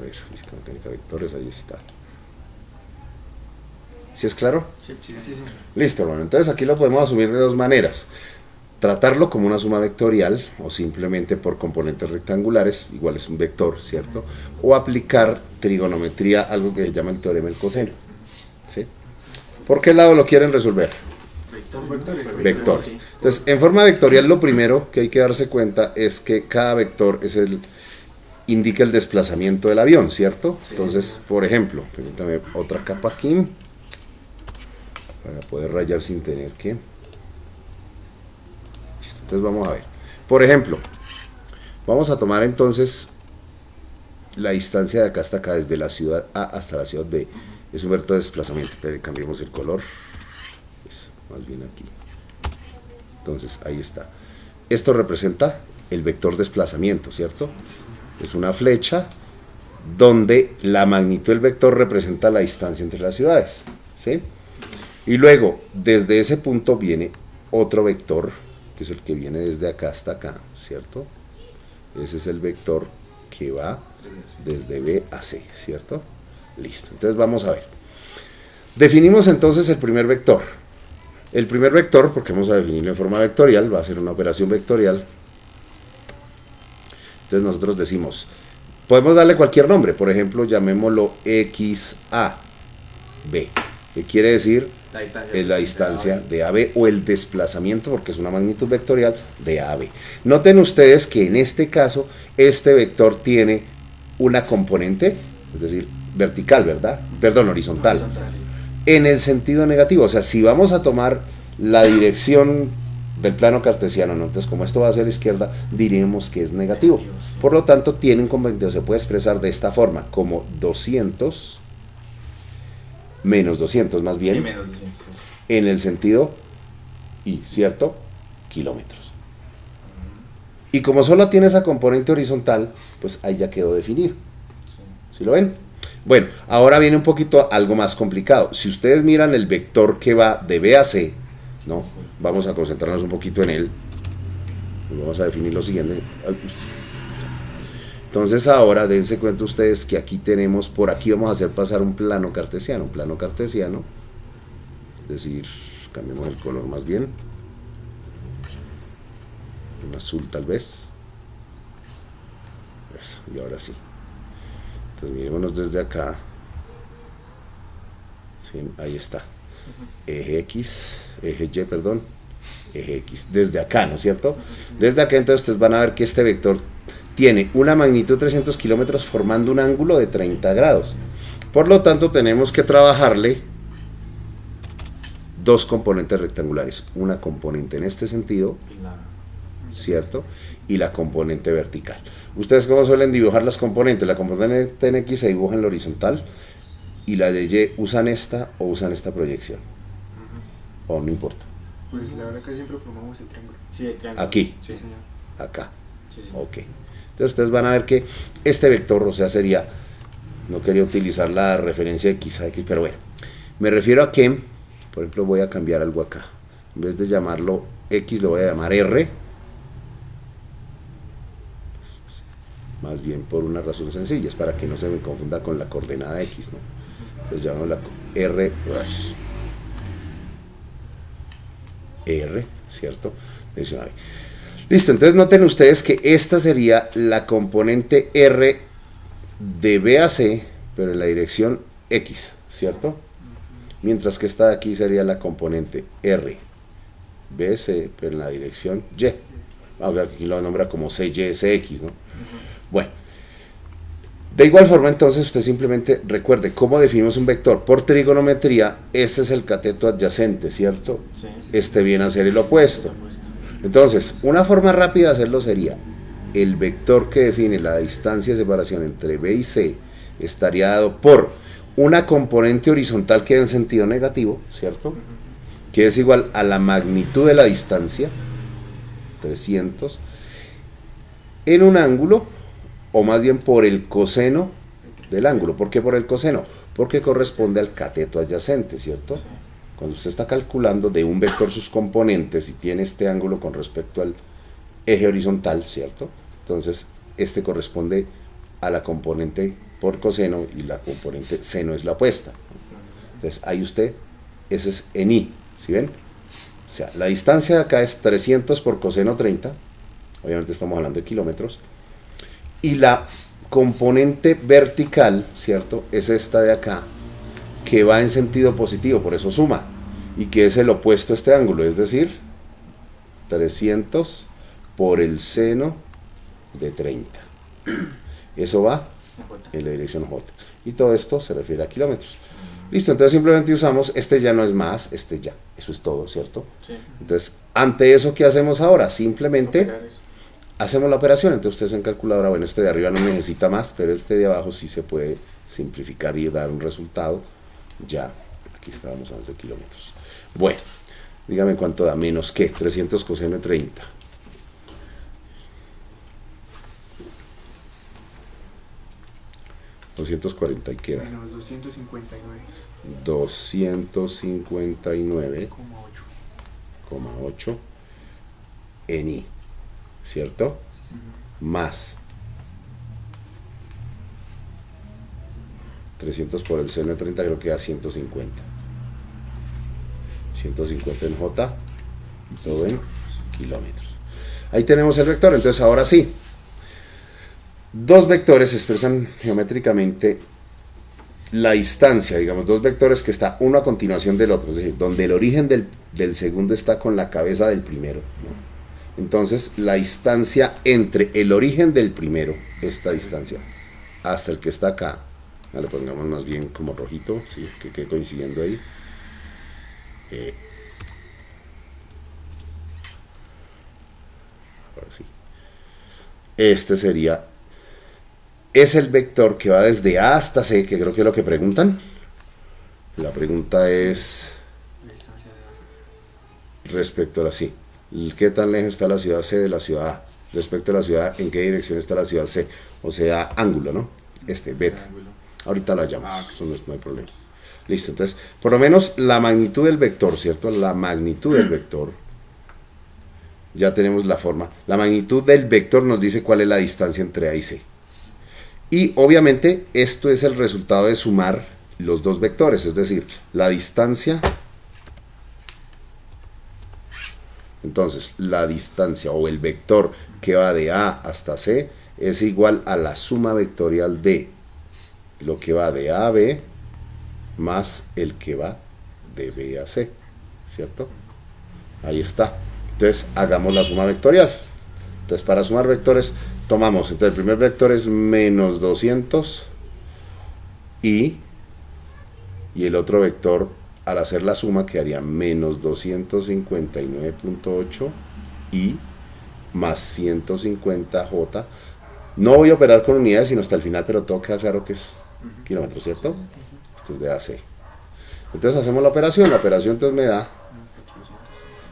ver, física mecánica vectores, ahí está. ¿Sí es claro? Sí. Listo, hermano. Entonces aquí lo podemos asumir de dos maneras. Tratarlo como una suma vectorial o simplemente por componentes rectangulares, igual es un vector, ¿cierto? O aplicar trigonometría, algo que se llama el teorema del coseno. ¿Sí? ¿Por qué lado lo quieren resolver? Vectores. Sí. Entonces, en forma vectorial lo primero que hay que darse cuenta es que cada vector indica el desplazamiento del avión, ¿cierto? Sí. Entonces, por ejemplo, permítame otra capa aquí para poder rayar sin tener que... Listo, entonces vamos a ver. Por ejemplo, vamos a tomar entonces la distancia de acá hasta acá, desde la ciudad A hasta la ciudad B. Es un vector de desplazamiento, pero cambiemos el color. Pues, más bien aquí. Entonces, ahí está. Esto representa el vector desplazamiento, ¿cierto? Es una flecha donde la magnitud del vector representa la distancia entre las ciudades, ¿sí? Y luego, desde ese punto viene otro vector, que es el que viene desde acá hasta acá, ¿cierto? Ese es el vector que va desde B a C, ¿cierto? Listo, entonces vamos a ver. Definimos entonces el primer vector. El primer vector, porque vamos a definirlo en forma vectorial, va a ser una operación vectorial. Entonces nosotros decimos, podemos darle cualquier nombre, por ejemplo, llamémoslo XAB. ¿Qué quiere decir? Es la distancia de AB o el desplazamiento, porque es una magnitud vectorial de AB. Noten ustedes que en este caso, este vector tiene una componente, es decir, vertical, ¿verdad? Perdón, horizontal. Sí. En el sentido negativo, o sea, si vamos a tomar la dirección del plano cartesiano, ¿no? Entonces como esto va hacia la izquierda, diremos que es negativo. Por lo tanto, tiene un componente, o se puede expresar de esta forma, como 200 menos 200 más bien, Sí, menos 200. en el sentido y, ¿cierto? Kilómetros. Y como solo tiene esa componente horizontal, pues ahí ya quedó definido. ¿Sí lo ven? Bueno, ahora viene un poquito algo más complicado. Si ustedes miran el vector que va de B a C, ¿no? Vamos a concentrarnos un poquito en él. Vamos a definir lo siguiente. Entonces ahora dense cuenta ustedes que aquí tenemos, por aquí vamos a hacer pasar un plano cartesiano. Un plano cartesiano, es decir, cambiemos el color más bien. Un azul tal vez. Eso, y ahora sí. Entonces mirémonos desde acá. Sí, ahí está. Eje X, eje Y, perdón. Eje X. Desde acá, ¿no es cierto? Desde acá entonces ustedes van a ver que este vector tiene una magnitud de 300 kilómetros formando un ángulo de 30 grados. Por lo tanto tenemos que trabajarle dos componentes rectangulares. Una componente en este sentido, ¿cierto? Y la componente vertical. ¿Ustedes cómo suelen dibujar las componentes? La componente en X se dibuja en la horizontal y la de Y usan esta o usan esta proyección. O no importa. Pues la verdad que siempre formamos el triángulo. Sí, el triángulo. Aquí, Sí, señor. acá. Sí. Ok. Entonces ustedes van a ver que este vector, o sea, sería, no quería utilizar la referencia X a X, pero bueno, me refiero a que, por ejemplo, voy a cambiar algo acá. En vez de llamarlo X, lo voy a llamar R. Más bien por una razón sencilla, es para que no se me confunda con la coordenada X, ¿no? Entonces llamamos la R, R, ¿cierto? Dirección. Listo, entonces noten ustedes que esta sería la componente R de B a C, pero en la dirección X, ¿cierto? Mientras que esta de aquí sería la componente R, B, C, pero en la dirección Y. Ahora aquí lo nombra como CY, CX, ¿no? Bueno, de igual forma entonces usted simplemente recuerde cómo definimos un vector por trigonometría. Este es el cateto adyacente, ¿cierto? Sí. Este viene a ser el opuesto. Entonces, una forma rápida de hacerlo sería el vector que define la distancia de separación entre B y C estaría dado por una componente horizontal que en sentido negativo, ¿cierto? Que es igual a la magnitud de la distancia, 300, en un ángulo, o más bien por el coseno del ángulo. ¿Por qué por el coseno? Porque corresponde al cateto adyacente, ¿cierto? Sí. Cuando usted está calculando de un vector sus componentes y tiene este ángulo con respecto al eje horizontal, ¿cierto? Entonces, este corresponde a la componente por coseno y la componente seno es la opuesta. Entonces ahí usted, ese es en I, ¿sí ven? O sea, la distancia de acá es 300 por coseno 30, obviamente estamos hablando de kilómetros, y la componente vertical, ¿cierto? Es esta de acá, que va en sentido positivo, por eso suma, y que es el opuesto a este ángulo, es decir, 300 por el seno de 30. Eso va en la dirección J. Y todo esto se refiere a kilómetros. Listo, entonces simplemente usamos, este ya no es más, este ya. Eso es todo, ¿cierto? Sí. Entonces, ante eso, ¿qué hacemos ahora? Simplemente Operar eso. hacemos la operación. Entonces ustedes en calculadora, bueno, este de arriba no necesita más, pero este de abajo sí se puede simplificar y dar un resultado. Ya, aquí estábamos hablando de kilómetros. Bueno, dígame cuánto da, menos que 300 coseno de 30. 240 y queda. Menos 259,8. 259,8 en I, ¿cierto? Más 300 por el seno de 30, creo que da 150. 150 en J, y todo en kilómetros. Ahí tenemos el vector, entonces ahora sí. Dos vectores expresan geométricamente la distancia, digamos, dos vectores que está uno a continuación del otro, es decir, donde el origen del segundo está con la cabeza del primero, ¿no? Entonces, la distancia entre el origen del primero, esta distancia, hasta el que está acá, le pongamos más bien como rojito, ¿sí? Que quede coincidiendo ahí. Ahora sí. Este sería, es el vector que va desde A hasta C, que creo que es lo que preguntan. La pregunta es La distancia de base. respecto a la C. ¿Qué tan lejos está la ciudad C de la ciudad A? Respecto a la ciudad, ¿en qué dirección está la ciudad C? O sea, ángulo, ¿no? Beta. Ángulo. Ahorita lo hallamos, Ah, ok. eso no hay problema. Listo, entonces, por lo menos la magnitud del vector, ¿cierto? La magnitud del vector, ya tenemos la forma. La magnitud del vector nos dice cuál es la distancia entre A y C. Y obviamente esto es el resultado de sumar los dos vectores, es decir, la distancia. Entonces, la distancia o el vector que va de A hasta C es igual a la suma vectorial de lo que va de A a B más el que va de B a C, ¿cierto? Ahí está. Entonces, hagamos la suma vectorial. Entonces, para sumar vectores, tomamos, entonces el primer vector es menos 200 y el otro vector, al hacer la suma, quedaría menos 259,8 y más 150J. No voy a operar con unidades sino hasta el final, pero todo queda claro que es kilómetros, ¿cierto? Esto es de AC. Entonces hacemos la operación entonces me da,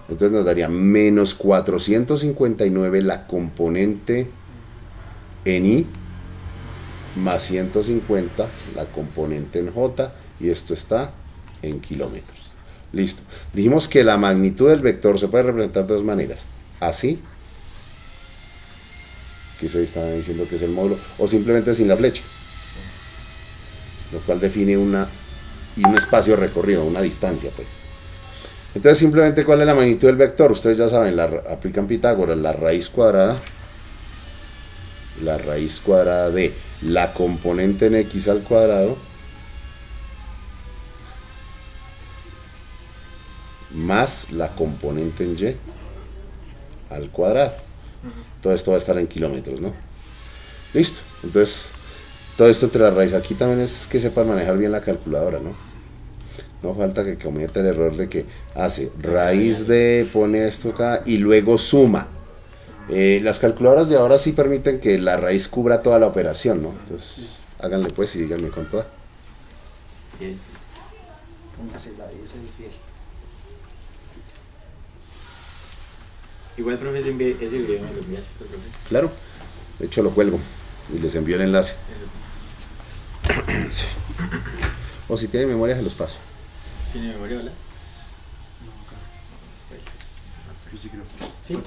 entonces nos daría menos 459 la componente en I, más 150 la componente en J, y esto está en kilómetros. Listo. Dijimos que la magnitud del vector se puede representar de dos maneras. Así, que se está diciendo que es el módulo, o simplemente sin la flecha, lo cual define un espacio recorrido, una distancia, pues. Entonces, simplemente, ¿cuál es la magnitud del vector? Ustedes ya saben, aplican Pitágoras, la raíz cuadrada de la componente en X al cuadrado más la componente en Y al cuadrado. Todo esto va a estar en kilómetros, ¿no? Listo. Entonces, todo esto entre la raíz. Aquí también es que sepan manejar bien la calculadora, ¿no? No falta que cometa el error de que hace raíz de, pone esto acá y luego suma. Las calculadoras de ahora sí permiten que la raíz cubra toda la operación, ¿no? Entonces, háganle pues y díganme cuánto da. Póngase la de ese fiel. Igual, profe, ese video me lo envías, profe. Claro. De hecho, lo cuelgo y les envío el enlace. Eso. Sí. O si tienen memoria, se los paso. ¿Tiene memoria, hola? Yo sí creo que Sí. 483,64.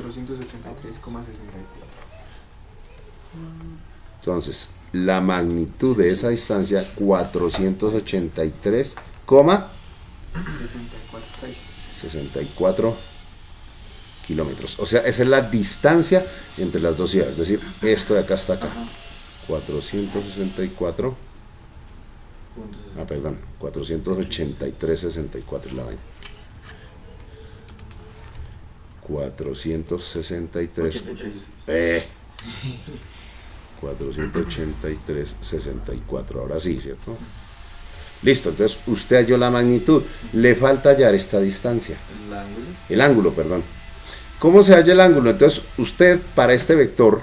Entonces, la magnitud de esa distancia 483, 64 kilómetros. O sea, esa es la distancia entre las dos ciudades. Es decir, esto de acá hasta acá. 464. Ah, perdón. 483,64 la vaina. 463. 483,64. Ahora sí, ¿cierto? Listo, entonces usted halló la magnitud. Le falta hallar esta distancia. El ángulo. El ángulo, perdón. ¿Cómo se halla el ángulo? Entonces, usted para este vector,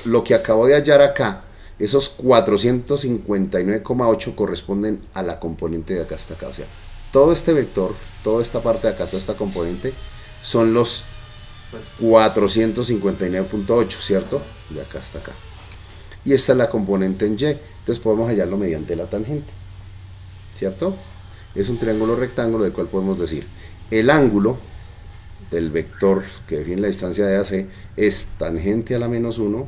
lo que acabó de hallar acá, esos 459,8 corresponden a la componente de acá hasta acá. O sea, todo este vector, toda esta parte de acá, toda esta componente, son los 459,8, ¿cierto? De acá hasta acá. Y esta es la componente en Y. Entonces podemos hallarlo mediante la tangente, ¿cierto? Es un triángulo rectángulo del cual podemos decir el ángulo del vector que define la distancia de AC es tangente a la menos 1,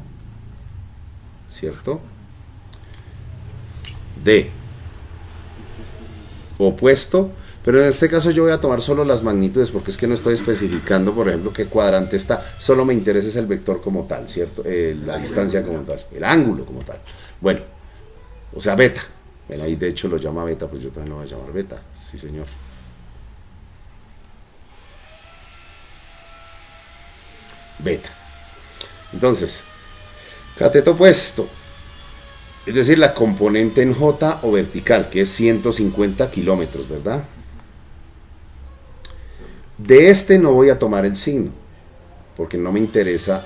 ¿cierto? De opuesto, pero en este caso yo voy a tomar solo las magnitudes porque es que no estoy especificando, por ejemplo, qué cuadrante está, solo me interesa es el vector como tal, ¿cierto? La distancia como tal, el ángulo como tal. Bueno, o sea, beta. Bueno, ahí de hecho lo llama beta, pues yo también lo voy a llamar beta, sí señor. Beta. Entonces, cateto opuesto, es decir, la componente en J o vertical, que es 150 kilómetros, ¿verdad? De este no voy a tomar el signo, porque no me interesa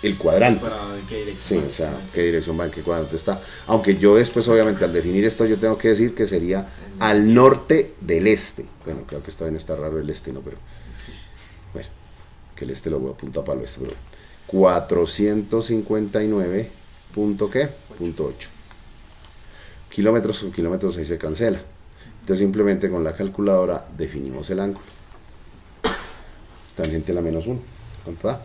el cuadrante. Para ver qué Sí, dirección. o sea, qué dirección va, en qué cuadrante está. Aunque yo después, obviamente, al definir esto, yo tengo que decir que sería al norte del este. Bueno, creo que está bien, está raro el este, ¿no? Pero, Sí. bueno, que el este lo voy a apuntar para el oeste, pero 459, punto ¿qué? Punto 8. Kilómetros con kilómetros ahí se cancela. Entonces simplemente con la calculadora definimos el ángulo. Tangente a la menos 1. ¿Cuánto da?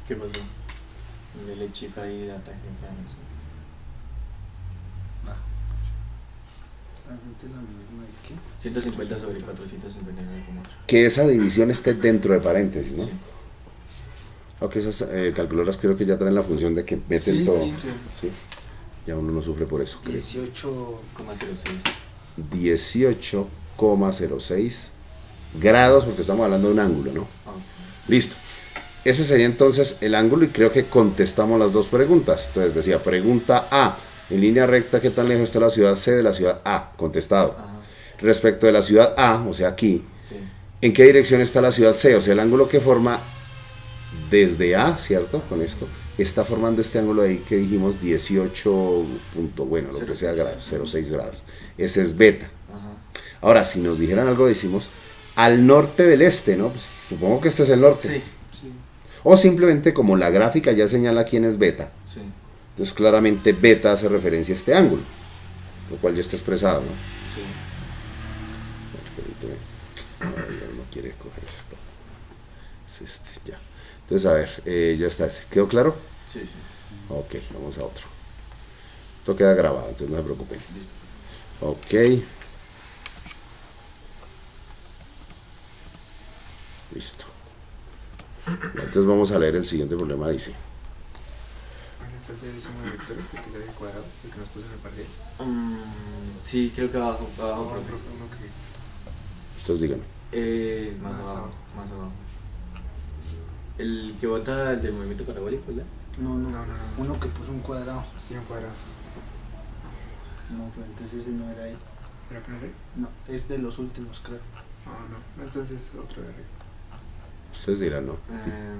¿Qué pasó? Dele chifra ahí la tangente a menos. Tangente la misma de qué. 150 sobre 459,8. Que esa división esté dentro de paréntesis, ¿no? Sí. Aunque esas calculadoras creo que ya traen la función de que meten Sí, todo. sí. Sí. Ya uno no sufre por eso. creo. 18,06. 18,06 grados, porque estamos hablando de un ángulo, ¿no? Ok. Listo. Ese sería entonces el ángulo y creo que contestamos las dos preguntas. Entonces decía, pregunta A, en línea recta, ¿qué tan lejos está la ciudad C de la ciudad A? Contestado. Ajá. Respecto de la ciudad A, o sea aquí, Sí. ¿en qué dirección está la ciudad C? O sea, el ángulo que forma desde A, ¿cierto? Con esto, está formando este ángulo ahí que dijimos 18 punto, bueno, lo que sea, 0,6 grados. Ese es beta. Ajá. Ahora, si nos dijeran algo, decimos al norte del este, ¿no? Pues, supongo que este es el norte. Sí. Sí. O simplemente como la gráfica ya señala quién es beta. Sí. Entonces claramente beta hace referencia a este ángulo, lo cual ya está expresado, ¿no? Sí. Bueno, permíteme. Ay, no quiere coger esto. Es este, ya. Entonces, a ver, ya está. ¿Quedó claro? Sí, sí. Ok, vamos a otro. Esto queda grabado, entonces no se preocupen. Listo. Ok. Listo. Entonces vamos a leer el siguiente problema. Dice, Bueno, esta es de suma de vectores, el que sale el cuadrado, el que nos puso en el parcial. Sí, creo que abajo, Uno profe. que ustedes díganme. Más Más abajo, abajo. más abajo. El que bota el del movimiento parabólico, ¿verdad? No, no, No, no, no. Uno que puso un cuadrado. sí, un cuadrado. No, pero entonces ese no era ahí. ¿Era que no sé? No, es de los últimos, creo. No. Entonces otro de arriba. Ustedes dirán, ¿no? Eh,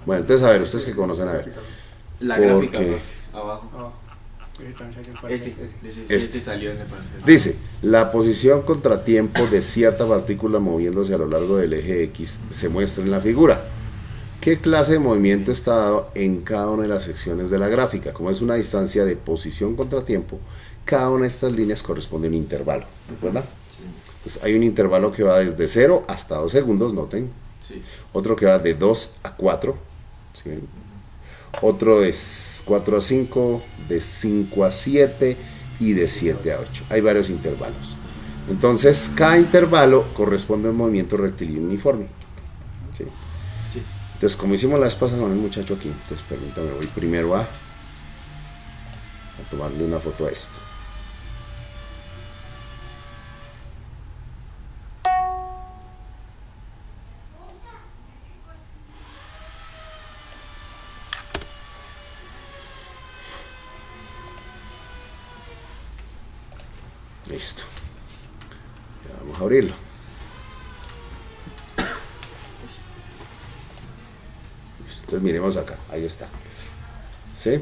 Bueno, entonces a ver, ustedes que conocen, a ver. la ¿Por gráfica, qué? profe, abajo. Abajo. Ese también salió en parcial. Ese salió en el parcial. Dice, la posición contratiempo de cierta partícula moviéndose a lo largo del eje X se muestra en la figura. ¿Qué clase de movimiento está dado en cada una de las secciones de la gráfica? Como es una distancia de posición contratiempo, cada una de estas líneas corresponde a un intervalo. ¿Recuerdan? Sí, Pues hay un intervalo que va desde 0 hasta 2 segundos, noten. sí. Otro que va de 2 a 4. ¿Sí ven? otro de 4 a 5, de 5 a 7 y de 7 a 8. Hay varios intervalos. Entonces, cada intervalo corresponde a un movimiento rectilíneo uniforme. ¿Sí? Sí. Entonces, como hicimos la vez pasada con el muchacho aquí, entonces permítame, voy primero a tomarle una foto a esto. Listo. Ya vamos a abrirlo. Listo. Entonces miremos acá, ahí está. ¿Sí?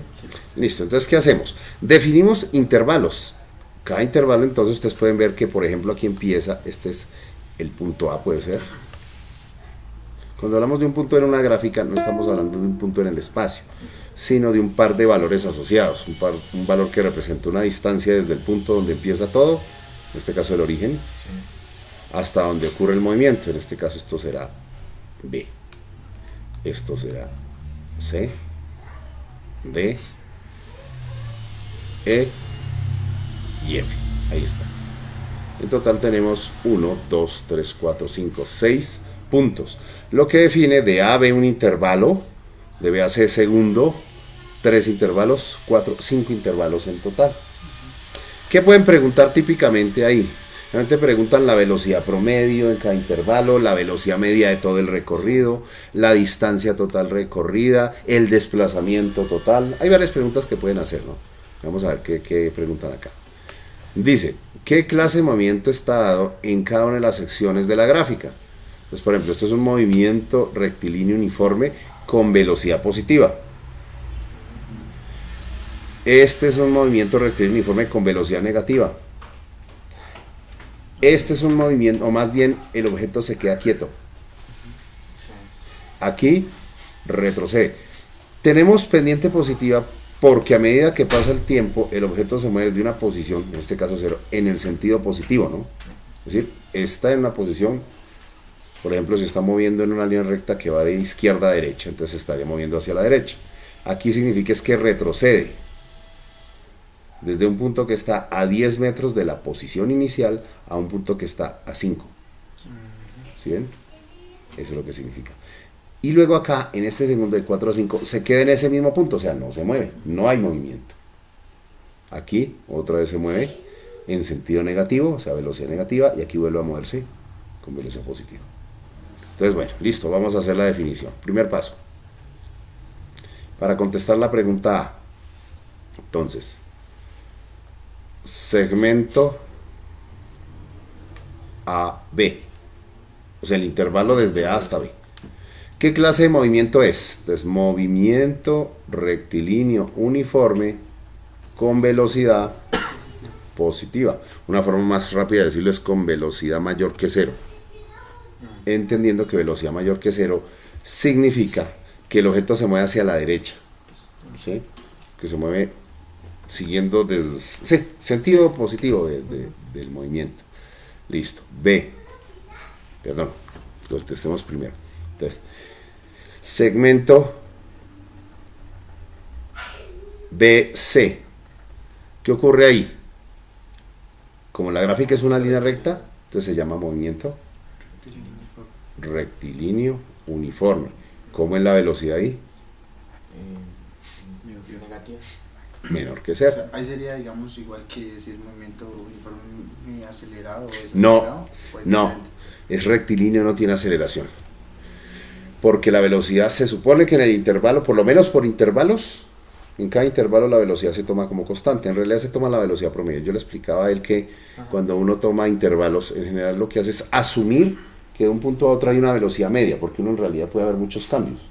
Listo, entonces ¿qué hacemos? Definimos intervalos. Cada intervalo, entonces ustedes pueden ver que, por ejemplo, aquí empieza, este es el punto A, puede ser. Cuando hablamos de un punto en una gráfica, no estamos hablando de un punto en el espacio, sino de un par de valores asociados, un valor que representa una distancia desde el punto donde empieza todo, en este caso el origen, hasta donde ocurre el movimiento. En este caso esto será B, esto será C, D, E y F. Ahí está. En total tenemos 1, 2, 3, 4, 5, 6 puntos. Lo que define de A a B un intervalo, de B a C segundo, 3 intervalos, 4, 5 intervalos en total. ¿Qué pueden preguntar típicamente ahí? Realmente preguntan la velocidad promedio en cada intervalo, la velocidad media de todo el recorrido, la distancia total recorrida, el desplazamiento total. Hay varias preguntas que pueden hacer, ¿no? Vamos a ver qué preguntan acá. Dice, ¿qué clase de movimiento está dado en cada una de las secciones de la gráfica? Entonces, por ejemplo, esto es un movimiento rectilíneo uniforme con velocidad positiva. Este es un movimiento rectilíneo uniforme con velocidad negativa. Este es un movimiento, o más bien el objeto se queda quieto. Aquí retrocede. Tenemos pendiente positiva porque a medida que pasa el tiempo, el objeto se mueve de una posición, en este caso 0, en el sentido positivo, ¿no? Es decir, está en una posición, por ejemplo, se está moviendo en una línea recta que va de izquierda a derecha, entonces se estaría moviendo hacia la derecha. Aquí significa es que retrocede desde un punto que está a 10 metros de la posición inicial a un punto que está a 5. ¿Sí ven? Eso es lo que significa. Y luego acá, en este segundo de 4 a 5, se queda en ese mismo punto, o sea, no se mueve, no hay movimiento. Aquí, otra vez se mueve en sentido negativo, o sea, velocidad negativa, y aquí vuelve a moverse con velocidad positiva. Entonces, bueno, listo, vamos a hacer la definición. Primer paso. Para contestar la pregunta A, entonces, segmento AB, o sea, el intervalo desde A hasta B. ¿Qué clase de movimiento es? Entonces, movimiento rectilíneo uniforme con velocidad positiva. Una forma más rápida de decirlo es con velocidad mayor que 0. Entendiendo que velocidad mayor que 0 significa que el objeto se mueve hacia la derecha. ¿Sí? Que se mueve siguiendo desde sentido positivo del movimiento. Listo. B. Perdón, lo testemos primero. Entonces, segmento BC. ¿Qué ocurre ahí? Como la gráfica es una línea recta, entonces se llama movimiento rectilíneo uniforme. ¿Cómo es la velocidad ahí? Negativa. Menor que O 0. sea, ahí sería, digamos, igual que decir movimiento uniforme acelerado o No, desacelerado, ¿o es no, diferente? es rectilíneo, no tiene aceleración. Porque la velocidad se supone que en el intervalo, por lo menos por intervalos, en cada intervalo la velocidad se toma como constante. En realidad se toma la velocidad promedio. Yo le explicaba a él que cuando uno toma intervalos, en general lo que hace es asumir que de un punto a otro hay una velocidad media, porque uno en realidad puede haber muchos cambios.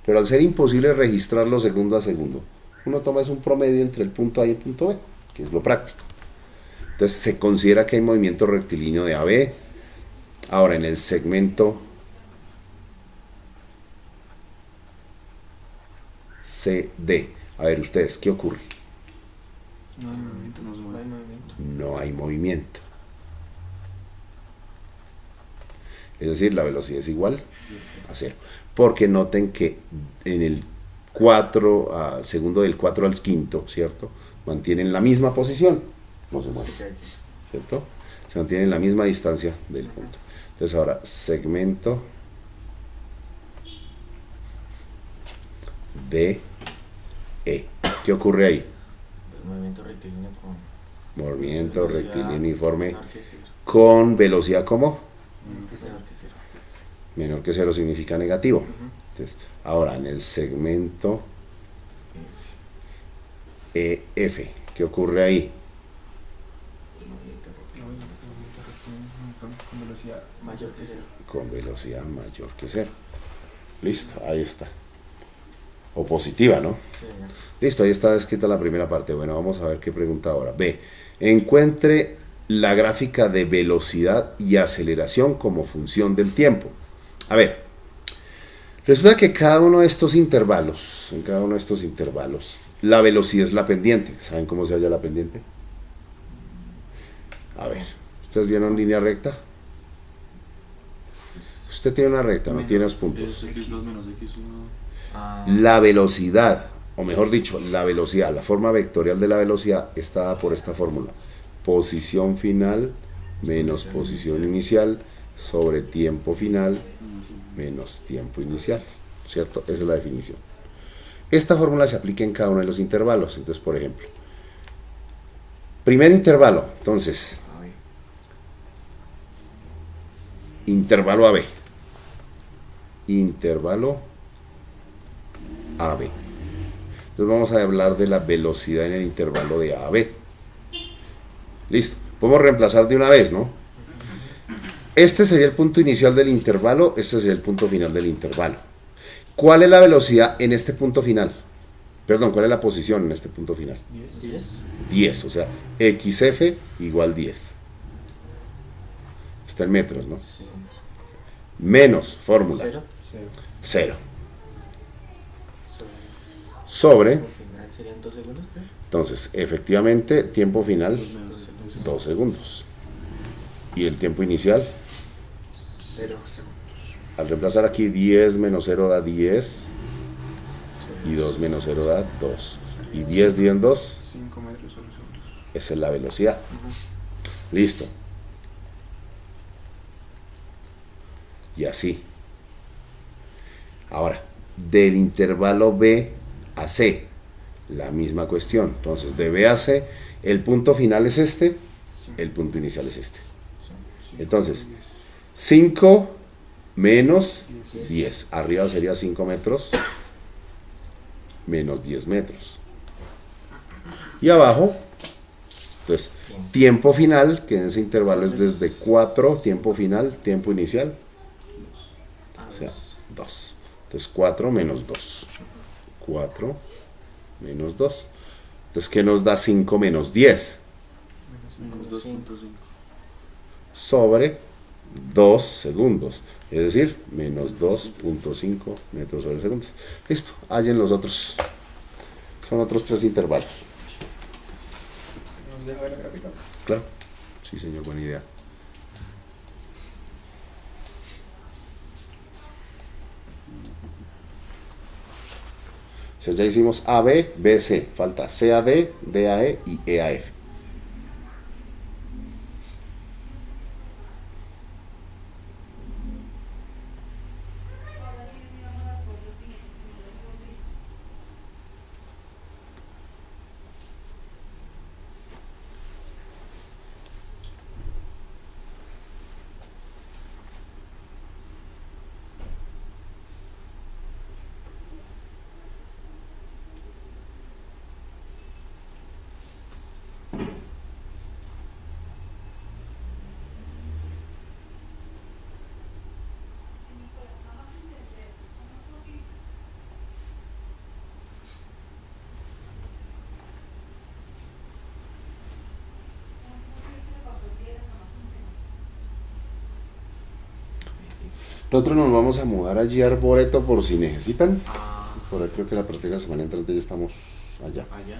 Pero al ser imposible registrarlo segundo a segundo, uno toma es un promedio entre el punto A y el punto B, que es lo práctico. Entonces se considera que hay movimiento rectilíneo de AB. Ahora en el segmento CD, a ver ustedes, ¿qué ocurre? No hay movimiento, no se No mueve. hay movimiento. No hay movimiento. Es decir, la velocidad es igual a 0. Porque noten que en el 4, segundo del 4 al quinto, ¿cierto? Mantienen la misma posición, no se mueven, Se queda aquí. ¿cierto? Se mantienen la misma distancia del punto. Entonces ahora, segmento DE. ¿Qué ocurre ahí? El movimiento rectilíneo con Movimiento velocidad rectilíneo uniforme menor que cero. con velocidad como Menor que cero. menor que 0 significa negativo. Ujú. Entonces, ahora en el segmento EF, ¿qué ocurre ahí? El movimiento rectilíneo Con velocidad mayor que cero. Con velocidad mayor que 0. Listo, ahí está. O positiva, ¿no? Sí, señor. Listo, ahí está escrita la primera parte. Bueno, vamos a ver qué pregunta ahora. B. Encuentre la gráfica de velocidad y aceleración como función del tiempo. A ver, resulta que cada uno de estos intervalos, en cada uno de estos intervalos, la velocidad es la pendiente. ¿Saben cómo se halla la pendiente? A ver, ¿ustedes vieron línea recta? Usted tiene una recta, no tiene los puntos. X2 menos X1. Ah, La velocidad, o mejor dicho, la velocidad, la forma vectorial de la velocidad está dada por esta fórmula. Posición final menos posición inicial sobre tiempo final menos tiempo inicial, ¿cierto? Esa es la definición. Esta fórmula se aplica en cada uno de los intervalos. Entonces, por ejemplo, primer intervalo, entonces, a ver. intervalo AB. Intervalo AB. Entonces vamos a hablar de la velocidad en el intervalo de A a B. Listo. Podemos reemplazar de una vez, ¿no? Este sería el punto inicial del intervalo, este sería el punto final del intervalo. ¿Cuál es la velocidad en este punto final? Perdón, ¿cuál es la posición en este punto final? 10. 10, o sea, XF igual 10. Está en metros, ¿no? Sí. Menos fórmula. 0. 0. Sobre. Sobre, Al final serían 2 segundos, creo. entonces, efectivamente, tiempo final, 2 segundos. 2 segundos. Y el tiempo inicial, 0. al reemplazar aquí 10 menos 0 da 10. Y 2 menos 0 da 2. Y 10 dividido en 2, 5 metros sobre segundos. esa es la velocidad. Listo. Y así. Ahora, del intervalo B a C, la misma cuestión. Entonces, de B a C, el punto final es este, el punto inicial es este. Entonces, 5 menos 10. Arriba sería 5 metros menos 10 metros. Y abajo, pues, tiempo final, que en ese intervalo es desde 4, tiempo final, tiempo inicial, o sea, 2. Entonces, 4 menos 2. 4 menos 2. Entonces, ¿qué nos da 5 menos 10? Menos 2.5. Sobre 2 segundos. Es decir, menos 2.5 metros sobre segundos. Listo, hallen los otros. Son otros 3 intervalos. ¿Nos deja ver la gráfica? Claro. Sí, señor, buena idea. O sea, ya hicimos AB, BC. Falta CAD, DAE y EAF. Nosotros nos vamos a mudar allí a Arboreto por si necesitan. Ah, Por ahí creo que la próxima semana entrante ya estamos allá. allá.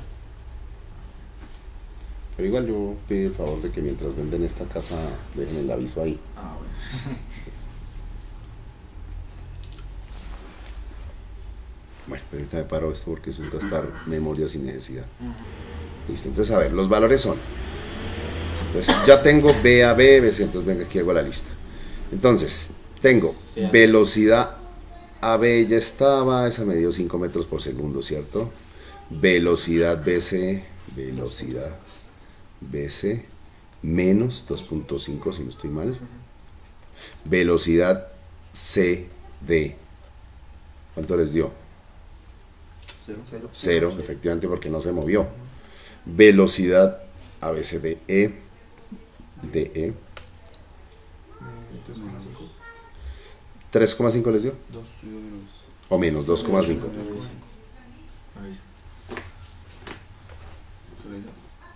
Pero igual yo pido el favor de que mientras venden esta casa dejen el aviso ahí. Ah, bueno. Bueno, permítame paro esto porque eso es gastar memoria sin necesidad. Listo, entonces a ver, los valores son. Entonces ya tengo B a B, B, entonces venga aquí hago la lista. Entonces, tengo velocidad a B ya estaba, esa me dio 5 metros por segundo, ¿cierto? Velocidad BC, menos 2.5 si no estoy mal. Velocidad CD, ¿cuánto les dio? 0. 0, efectivamente, porque no se movió. Velocidad ABCDE, DE, 2,5. 3,5 les dio, 2. o menos 2,5. Ahí.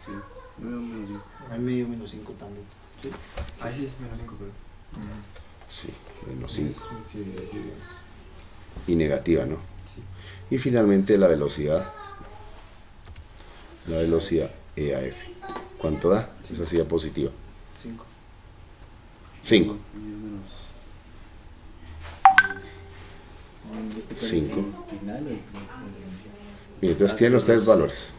Sí. Menos 5. Hay medio menos 5 también. Ahí sí es menos 5, pero. Sí, menos 5. Sí, sí. Y negativa, ¿no? Sí. Y finalmente la velocidad EAF. ¿Cuánto da? Esa sería positiva. 5. 5. Menos. Cinco. Final, Bien, entonces tienen ustedes valores.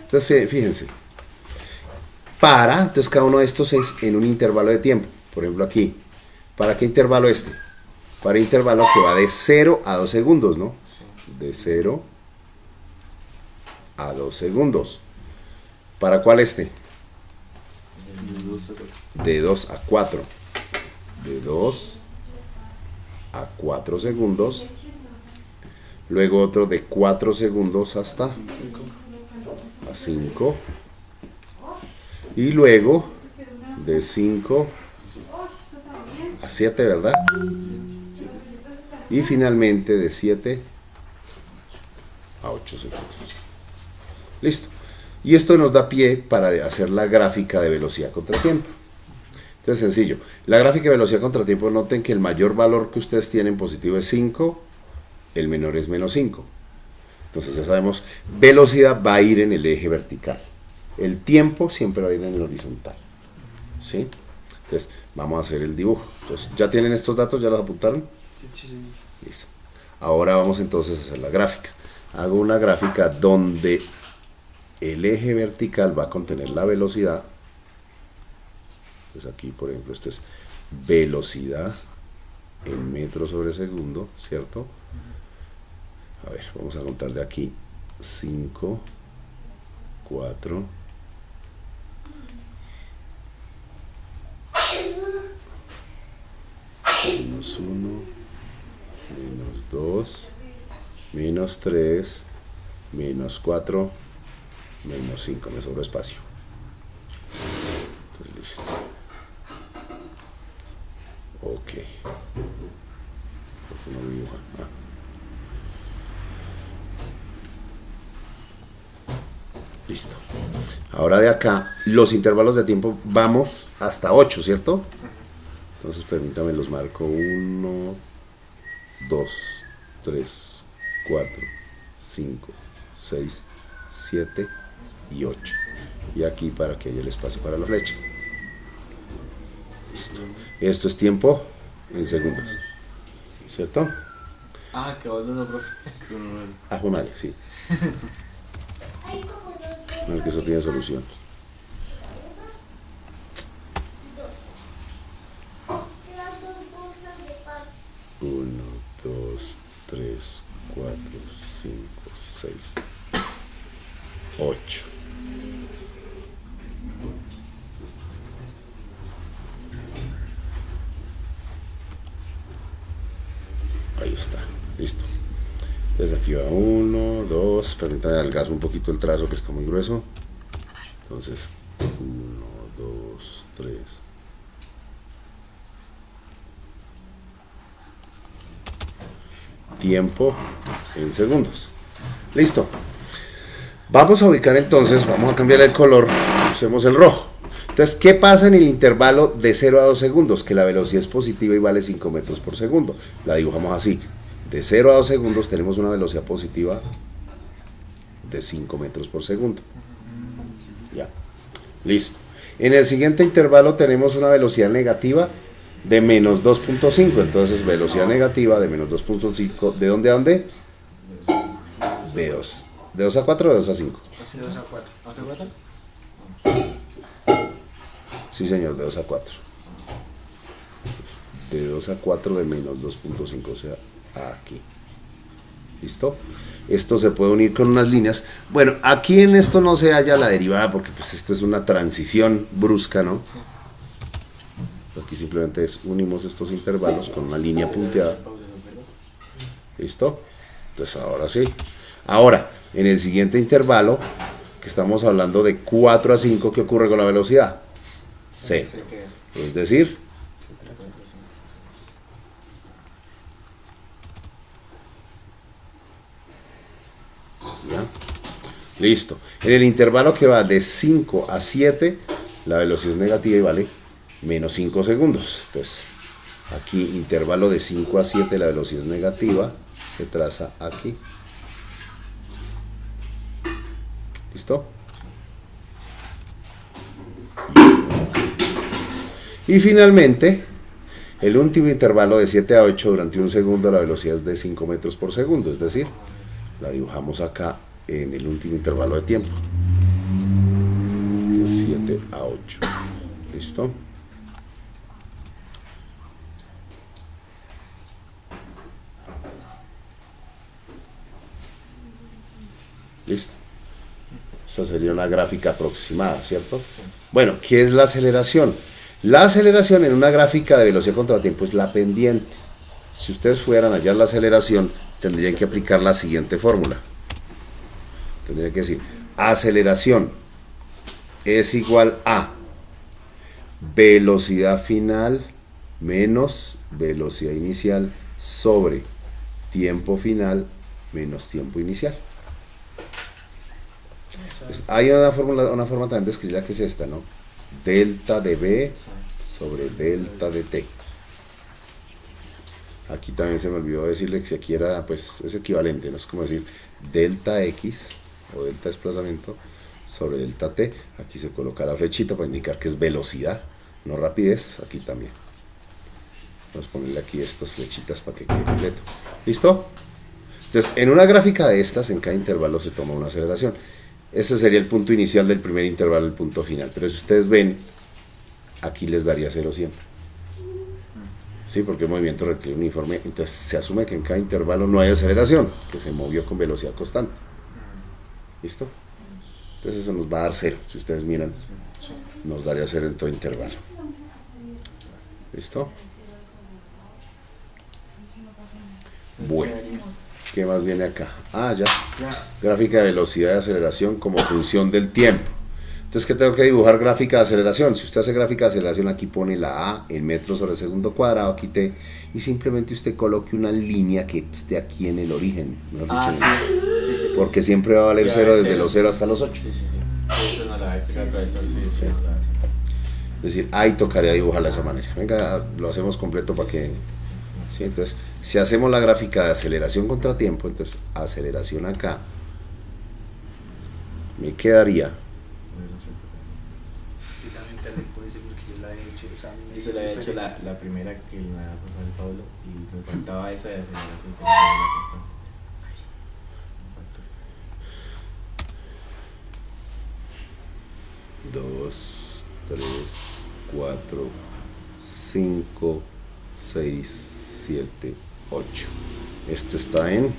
Entonces fíjense. Entonces cada uno de estos es en un intervalo de tiempo. Por ejemplo aquí. ¿Para qué intervalo este? Para intervalo que va de 0 a 2 segundos, ¿no? De 0 a 2 segundos. ¿Para cuál este? De 2 a 4. De 2 a 4 segundos. Luego otro de 4 segundos hasta a 5. Y luego de 5 a 7, ¿verdad? Y finalmente de 7 a 8 segundos. Listo. Y esto nos da pie para hacer la gráfica de velocidad contra tiempo. Entonces, sencillo. La gráfica de velocidad contra tiempo, noten que el mayor valor que ustedes tienen positivo es 5, el menor es menos 5. Entonces ya sabemos, velocidad va a ir en el eje vertical. El tiempo siempre va a ir en el horizontal. ¿Sí? Entonces, vamos a hacer el dibujo. Entonces, ¿ya tienen estos datos? ¿Ya los apuntaron? Sí, sí. Listo. Ahora vamos entonces a hacer la gráfica. Hago una gráfica donde el eje vertical va a contener la velocidad. Pues aquí, por ejemplo, esto es velocidad en metros sobre segundo, ¿cierto? A ver, vamos a contar de aquí 5, 4, menos 1, menos 2, menos 3, menos 4, menos 5, me sobró espacio. Entonces, listo. Ok. ¿Por qué no dibuja? Listo. Ahora de acá, los intervalos de tiempo vamos hasta 8, ¿cierto? Entonces permítame, los marco 1, 2, 3, 4, 5, 6, 7 y 8. Y aquí para que haya el espacio para la flecha. Listo. Esto es tiempo en segundos. ¿Cierto? Ah, que vos no, profe. Ajonale, sí. No, que eso tiene solución. Uno, 2, 3, 4, 5, 6, 8. Ahí está, listo. Entonces aquí va 1, 2, permítame adelgazo un poquito el trazo que está muy grueso. Entonces 1, 2, 3. Tiempo en segundos. Listo. Vamos a ubicar entonces, vamos a cambiar el color, usemos el rojo. Entonces, ¿qué pasa en el intervalo de 0 a 2 segundos? Que la velocidad es positiva y vale 5 metros por segundo. La dibujamos así. De 0 a 2 segundos tenemos una velocidad positiva de 5 metros por segundo. Ya. Listo. En el siguiente intervalo tenemos una velocidad negativa de menos 2.5. Entonces, velocidad negativa de menos 2.5. ¿De dónde a dónde? B2. ¿De 2 a 4 o de 2 a 5? De 2 a 4. ¿Hace cuatro? Sí, señor, de 2 a 4. De 2 a 4 de menos 2.5, o sea, aquí. ¿Listo? Esto se puede unir con unas líneas. Bueno, aquí en esto no se halla la derivada porque pues esto es una transición brusca, ¿no? Aquí simplemente unimos estos intervalos con una línea punteada. ¿Listo? Entonces ahora sí. Ahora, en el siguiente intervalo, que estamos hablando de 4 a 5, ¿qué ocurre con la velocidad? Cero. Es decir, ¿ya? Listo. En el intervalo que va de 5 a 7, la velocidad es negativa y vale menos 5 segundos. Entonces, aquí intervalo de 5 a 7, la velocidad es negativa, se traza aquí. ¿Listo? Y finalmente, el último intervalo de 7 a 8 durante un segundo, la velocidad es de 5 metros por segundo, es decir, la dibujamos acá en el último intervalo de tiempo. De 7 a 8. ¿Listo? Listo. Esta sería una gráfica aproximada, ¿cierto? Bueno, ¿qué es la aceleración? La aceleración en una gráfica de velocidad contra tiempo es la pendiente. Si ustedes fueran a hallar la aceleración, tendrían que aplicar la siguiente fórmula. Tendrían que decir, aceleración es igual a velocidad final menos velocidad inicial sobre tiempo final menos tiempo inicial. Hay una forma también de escribirla que es esta, ¿no? Delta de B sobre delta de T. Aquí también se me olvidó decirle que si aquí era, pues es equivalente, ¿no? Es como decir delta X o delta desplazamiento sobre delta T. Aquí se coloca la flechita para indicar que es velocidad, no rapidez. Aquí también. Vamos a ponerle aquí estas flechitas para que quede completo. ¿Listo? Entonces, en una gráfica de estas, en cada intervalo se toma una aceleración. Este sería el punto inicial del primer intervalo, el punto final. Pero si ustedes ven, aquí les daría 0 siempre. Sí, porque el movimiento requiere uniforme. Entonces se asume que en cada intervalo no hay aceleración, que se movió con velocidad constante. ¿Listo? Entonces eso nos va a dar 0. Si ustedes miran, nos daría 0 en todo intervalo. ¿Listo? Bueno. ¿Qué más viene acá? Ah, ya. Gráfica de velocidad y aceleración como función del tiempo. Entonces, ¿qué tengo que dibujar? Gráfica de aceleración. Si usted hace gráfica de aceleración, aquí pone la A en metros sobre segundo cuadrado, aquí T, y simplemente usted coloque una línea que esté aquí en el origen. Porque siempre va a valer 0 desde los 0 hasta los 8. Eso no la va a explicar, profesor. Es decir, ahí tocaría dibujarla de esa manera. Venga, lo hacemos completo para que... ¿sí? Entonces, si hacemos la gráfica de aceleración contra tiempo, entonces aceleración acá, me quedaría... Se la había hecho la primera que me había pasado el Pablo y me faltaba esa de aceleración con la constante. 2, 3, 4, 5, 6, 7, 8. Esto está en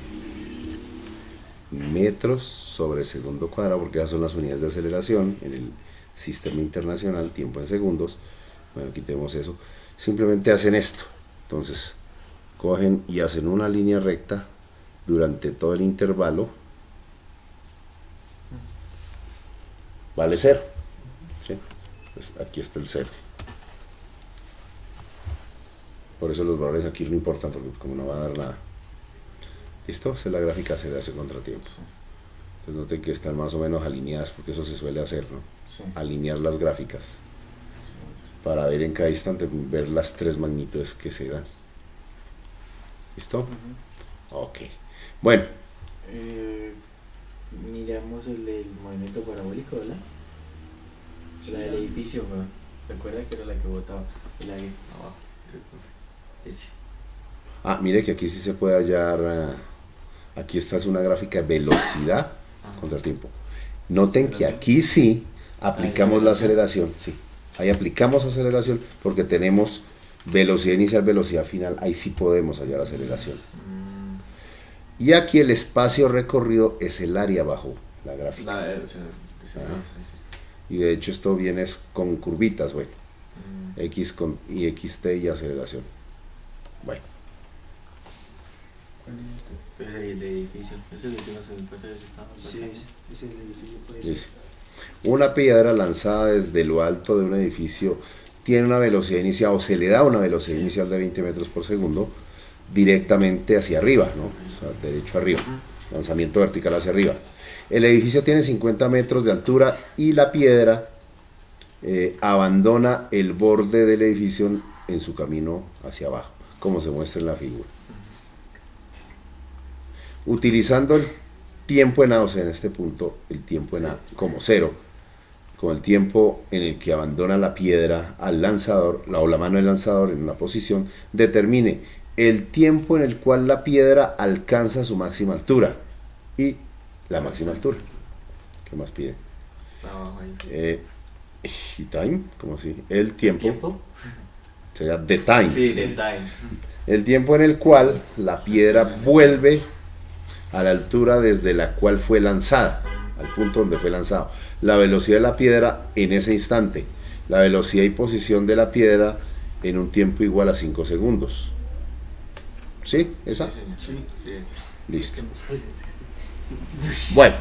metros sobre segundo cuadrado, porque esas son las unidades de aceleración en el sistema internacional, tiempo en segundos. Bueno, quitemos eso. Simplemente hacen esto. Entonces, cogen y hacen una línea recta durante todo el intervalo. Vale 0. ¿Sí? Pues aquí está el 0. Por eso los valores aquí no importan, porque como no va a dar nada. ¿Listo? Esa es la gráfica de aceleración contra tiempo. Entonces noten que están más o menos alineadas, porque eso se suele hacer, ¿no? Sí. Alinear las gráficas para ver en cada instante, ver las 3 magnitudes que se dan. ¿Listo? Ok. Bueno. Miramos el del movimiento parabólico, ¿verdad? La del edificio, ¿verdad? Recuerda que era la que botaba el aire abajo. Ese. Ah, mire que aquí sí se puede hallar Aquí esta es una gráfica de velocidad contra tiempo. Noten que aquí sí aplicamos la aceleración, sí. Ahí aplicamos aceleración porque tenemos velocidad inicial, velocidad final. Ahí sí podemos hallar aceleración. Y aquí el espacio recorrido es el área bajo la gráfica. Y de hecho esto viene con curvitas, bueno. X con y XT y aceleración. Bueno. El edificio, ese lo hicimos en el pasado. Sí, ese es el edificio, puede Dice, ser. una piedra lanzada desde lo alto de un edificio tiene una velocidad inicial o se le da una velocidad inicial de 20 metros por segundo directamente hacia arriba, ¿no? O sea, derecho arriba, lanzamiento vertical hacia arriba. El edificio tiene 50 metros de altura y la piedra abandona el borde del edificio en su camino hacia abajo, como se muestra en la figura. Utilizando el tiempo en A, o sea, en este punto, el tiempo en A como 0, con el tiempo en el que abandona la piedra al lanzador, o la mano del lanzador en una posición, determine el tiempo en el cual la piedra alcanza su máxima altura y la máxima altura. ¿Qué más pide? Y time, ¿cómo así? El tiempo. Sería the time. Sí, the time. El tiempo en el cual la piedra vuelve a la altura desde la cual fue lanzada, al punto donde fue lanzado. La velocidad de la piedra en ese instante. La velocidad y posición de la piedra en un tiempo igual a 5 segundos. ¿Sí? ¿Esa? Sí. Listo. Bueno.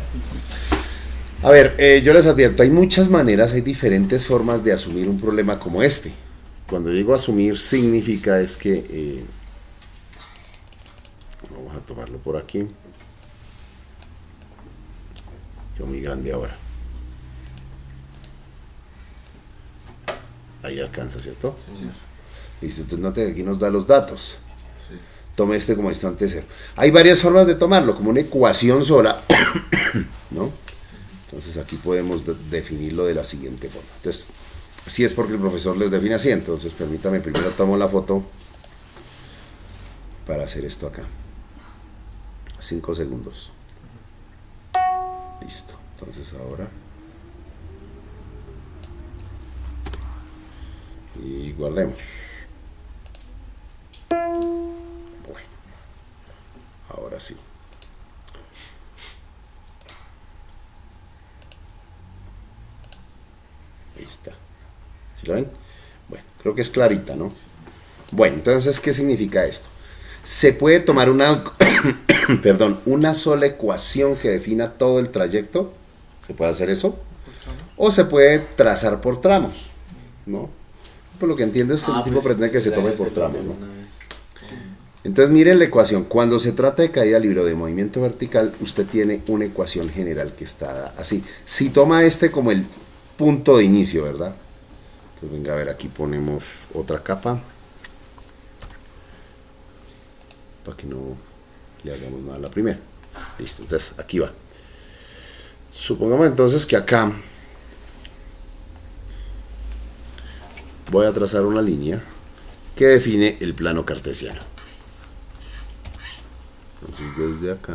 A ver, yo les advierto, hay muchas maneras, hay diferentes formas de asumir un problema como este. Cuando digo asumir, significa es que... vamos a tomarlo por aquí. Quedó muy grande ahora. Ahí alcanza, ¿cierto? Señor. Listo, entonces note que aquí nos da los datos. Sí. Tome este como instante cero. Hay varias formas de tomarlo, como una ecuación sola, ¿no? Entonces aquí podemos definirlo de la siguiente forma. Entonces, si es porque el profesor les define así, entonces permítame, primero tomo la foto para hacer esto acá. 5 segundos. Listo. Entonces ahora... y guardemos. Bueno, ahora sí. Ahí está. ¿Sí lo ven? Bueno, creo que es clarita, ¿no? Bueno, entonces, ¿qué significa esto? Se puede tomar una, perdón, una sola ecuación que defina todo el trayecto. ¿Se puede hacer eso? O se puede trazar por tramos, ¿no? Por lo que entiendo, este tipo pretende que se tome por tramos, ¿no? Entonces miren la ecuación. Cuando se trata de caída libre o de movimiento vertical, usted tiene una ecuación general que está así. Si toma este como el punto de inicio, ¿verdad? Entonces venga a ver, aquí ponemos otra capa para que no le hagamos nada a la primera. Listo, entonces aquí va. Supongamos entonces que acá voy a trazar una línea que define el plano cartesiano. Entonces desde acá,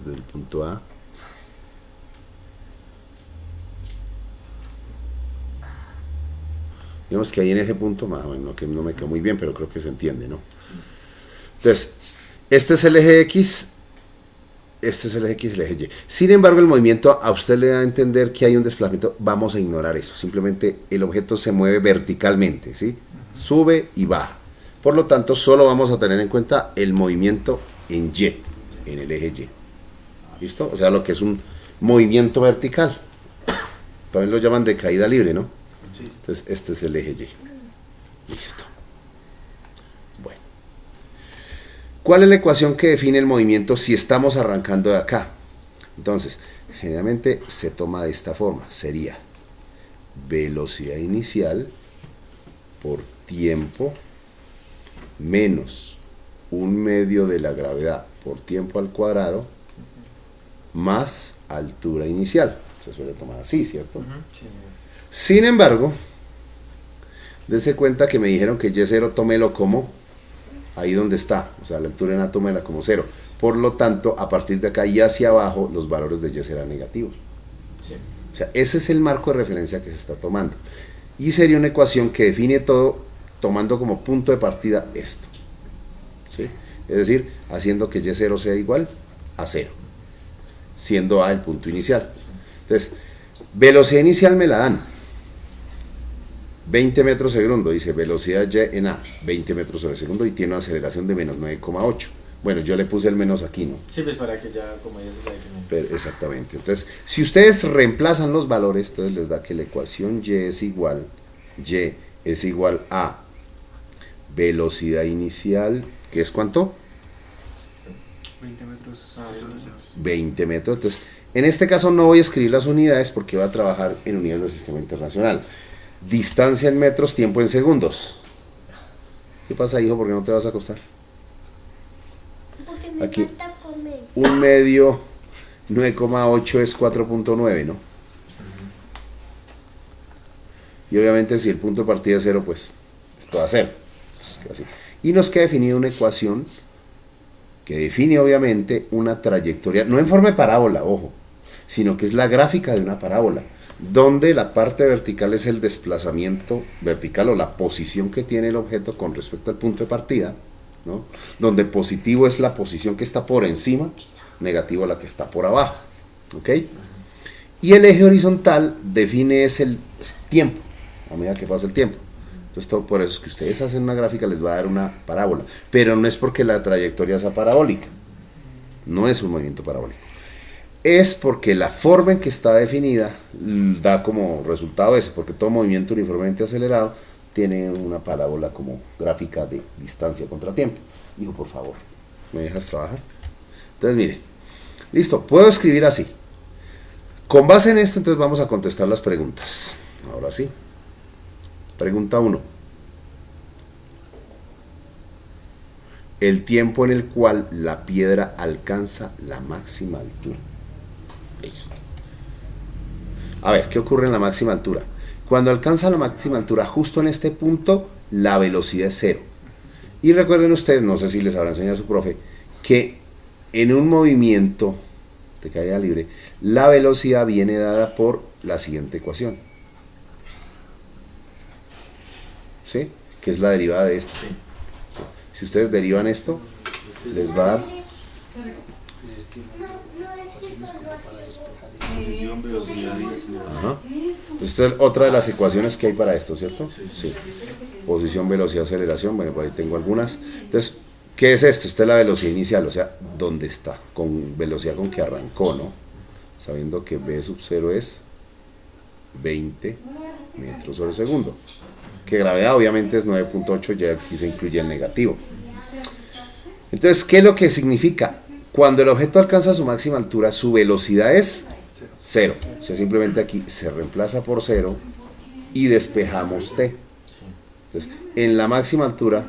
desde el punto A, digamos que ahí en ese punto, más o menos, que no me quedó muy bien, pero creo que se entiende, ¿no? Entonces, este es el eje X, este es el eje X y el eje Y. Sin embargo, el movimiento a usted le da a entender que hay un desplazamiento. Vamos a ignorar eso. Simplemente el objeto se mueve verticalmente, ¿sí? Sube y baja. Por lo tanto, solo vamos a tener en cuenta el movimiento en Y, en el eje Y. ¿Listo? O sea, lo que es un movimiento vertical. También lo llaman de caída libre, ¿no? Sí. Entonces, este es el eje Y. Listo. Bueno. ¿Cuál es la ecuación que define el movimiento si estamos arrancando de acá? Entonces, generalmente se toma de esta forma. Sería velocidad inicial por tiempo menos 1/2 de la gravedad por tiempo al cuadrado más altura inicial. Se suele tomar así, ¿cierto? Sin embargo, dense cuenta que me dijeron que Y0 tómelo como ahí donde está, o sea, la altura en átomo era como 0. Por lo tanto, a partir de acá y hacia abajo, los valores de y serán negativos. Sí. O sea, ese es el marco de referencia que se está tomando. Y sería una ecuación que define todo tomando como punto de partida esto. ¿Sí? Es decir, haciendo que y0 sea igual a 0, siendo a el punto inicial. Entonces, velocidad inicial me la dan 20 metros segundo, dice velocidad y en a 20 metros sobre segundo y tiene una aceleración de menos 9,8. Bueno, yo le puse el menos aquí, ¿no? Sí, pues para que ya, como ya se sabe que no. Pero, exactamente. Entonces, si ustedes reemplazan los valores, entonces les da que la ecuación y es igual a velocidad inicial, ¿que es cuánto? 20 metros. 20 metros. Entonces, en este caso no voy a escribir las unidades porque voy a trabajar en unidades del sistema internacional. Distancia en metros, tiempo en segundos. ¿Qué pasa, hijo? ¿Por qué no te vas a acostar? Porque me Aquí. falta comer. Un medio 9,8 es 4,9, ¿no? Y obviamente si el punto de partida es 0, pues esto va a 0. Así. Y nos queda definida una ecuación que define obviamente una trayectoria, no en forma de parábola, ojo, sino que es la gráfica de una parábola, donde la parte vertical es el desplazamiento vertical o la posición que tiene el objeto con respecto al punto de partida, ¿no? Donde positivo es la posición que está por encima, negativo la que está por abajo, ¿ok? Y el eje horizontal define es el tiempo, a medida que pasa el tiempo. Entonces, todo por eso es que ustedes hacen una gráfica, les va a dar una parábola, pero no es porque la trayectoria sea parabólica, no es un movimiento parabólico. Es porque la forma en que está definida da como resultado eso, porque todo movimiento uniformemente acelerado tiene una parábola como gráfica de distancia contra tiempo. Hijo, por favor, ¿me dejas trabajar? Entonces, mire, listo, puedo escribir así. Con base en esto, entonces vamos a contestar las preguntas. Ahora sí. Pregunta 1. El tiempo en el cual la piedra alcanza la máxima altura. Listo. A ver, ¿qué ocurre en la máxima altura? Cuando alcanza la máxima altura, justo en este punto, la velocidad es 0. Y recuerden ustedes, no sé si les habrá enseñado su profe, que en un movimiento de caída libre, la velocidad viene dada por la siguiente ecuación. ¿Sí? Que es la derivada de esto. Sí. Si ustedes derivan esto, les va a dar Pues es que No, no es que es como todo para así. despejar eso. Posición, velocidad y aceleración. Ajá. Entonces, esta es otra de las ecuaciones que hay para esto, ¿cierto? Sí. Posición, velocidad, aceleración. Bueno, por ahí tengo algunas. Entonces, ¿qué es esto? Esta es la velocidad inicial, o sea, ¿dónde está? Con velocidad con que arrancó, ¿no? Sabiendo que v sub 0 es 20 metros sobre segundo. Que gravedad obviamente es 9,8, ya aquí se incluye el negativo. Entonces, ¿qué es lo que significa? Cuando el objeto alcanza su máxima altura, su velocidad es 0. O sea, simplemente aquí se reemplaza por 0 y despejamos t. Entonces, en la máxima altura,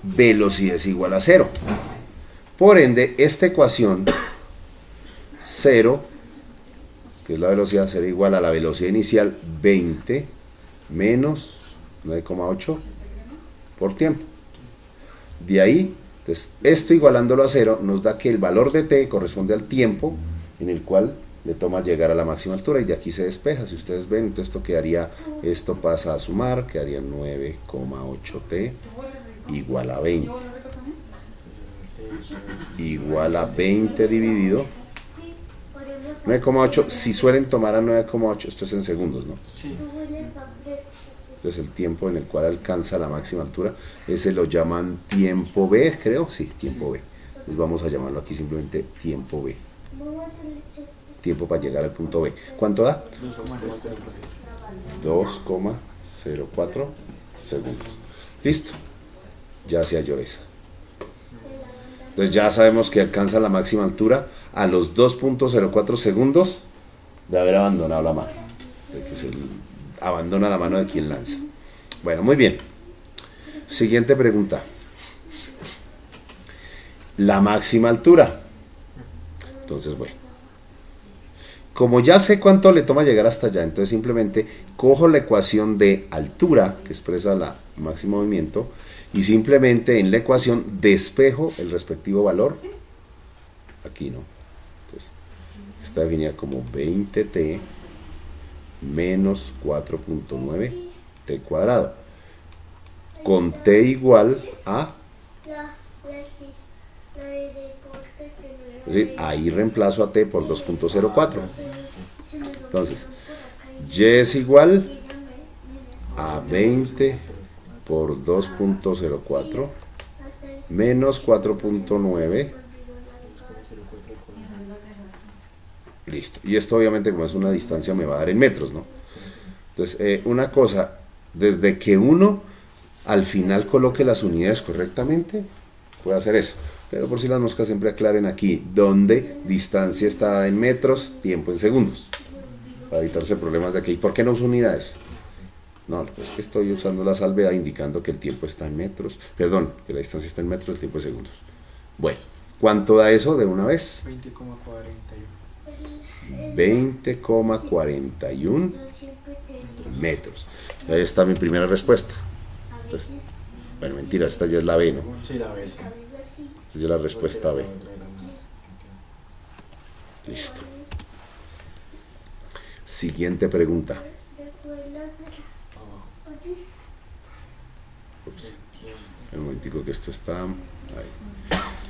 velocidad es igual a 0. Por ende, esta ecuación 0, que es la velocidad, será igual a la velocidad inicial 20 menos 9,8 por tiempo. De ahí, entonces, esto igualándolo a 0 nos da que el valor de t corresponde al tiempo en el cual le toma llegar a la máxima altura y de aquí se despeja. Si ustedes ven, entonces esto quedaría, esto pasa a sumar, quedaría 9,8t igual a 20. Igual a 20 dividido Sí, por eso 9,8. Si suelen tomar a 9,8, esto es en segundos, ¿no? Sí. tú hueles a fresco. Entonces el tiempo en el cual alcanza la máxima altura, ese lo llaman tiempo B, creo, sí, tiempo B. Entonces vamos a llamarlo aquí simplemente tiempo B. Mamá, te le echaste. Tiempo para llegar al punto B. ¿Cuánto da? 2,0. 2,04 segundos. Listo. Ya se halló esa. Entonces ya sabemos que alcanza la máxima altura a los 2,04 segundos de haber abandonado la mano. De que se abandona la mano de quien lanza. Bueno, muy bien. Siguiente pregunta. La máxima altura. Entonces, bueno. Como ya sé cuánto le toma llegar hasta allá, entonces simplemente cojo la ecuación de altura, que expresa la máximo movimiento, y simplemente en la ecuación despejo el respectivo valor. Aquí no. Entonces, está definida como 20t menos 4.9t cuadrado, con t igual a... Es decir, ahí reemplazo a t por 2.04. Entonces, y es igual a 20 por 2.04 menos 4.9. Listo. Y esto obviamente como es una distancia me va a dar en metros, ¿no? Entonces, una cosa, desde que uno al final coloque las unidades correctamente, puede hacer eso. Pero por si las moscas siempre aclaren aquí, donde distancia está dada en metros, tiempo en segundos. Para evitarse problemas de aquí. ¿Por qué no uso unidades? No, es que estoy usando la salvedad indicando que el tiempo está en metros. Perdón, que la distancia está en metros, el tiempo en segundos. Bueno, ¿cuánto da eso de una vez? 20,41 metros. Ahí está mi primera respuesta. Entonces, bueno, mentira, esta ya es la B, ¿no? Sí, la B, sí. Esta ya es la respuesta B. Listo. Siguiente pregunta. Ups. Un momentico que esto está ahí.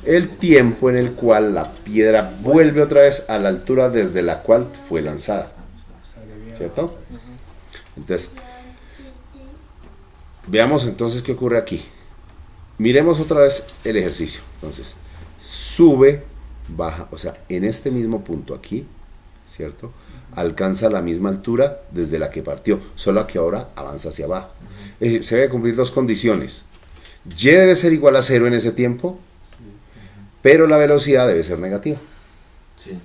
El tiempo en el cual la piedra vuelve otra vez a la altura desde la cual fue lanzada. ¿Cierto? Entonces, veamos entonces qué ocurre aquí. Miremos otra vez el ejercicio. Entonces, sube, baja, o sea, en este mismo punto aquí, ¿cierto? Alcanza la misma altura desde la que partió, solo que ahora avanza hacia abajo. Es decir, se debe cumplir dos condiciones. Y debe ser igual a 0 en ese tiempo, pero la velocidad debe ser negativa. Sí.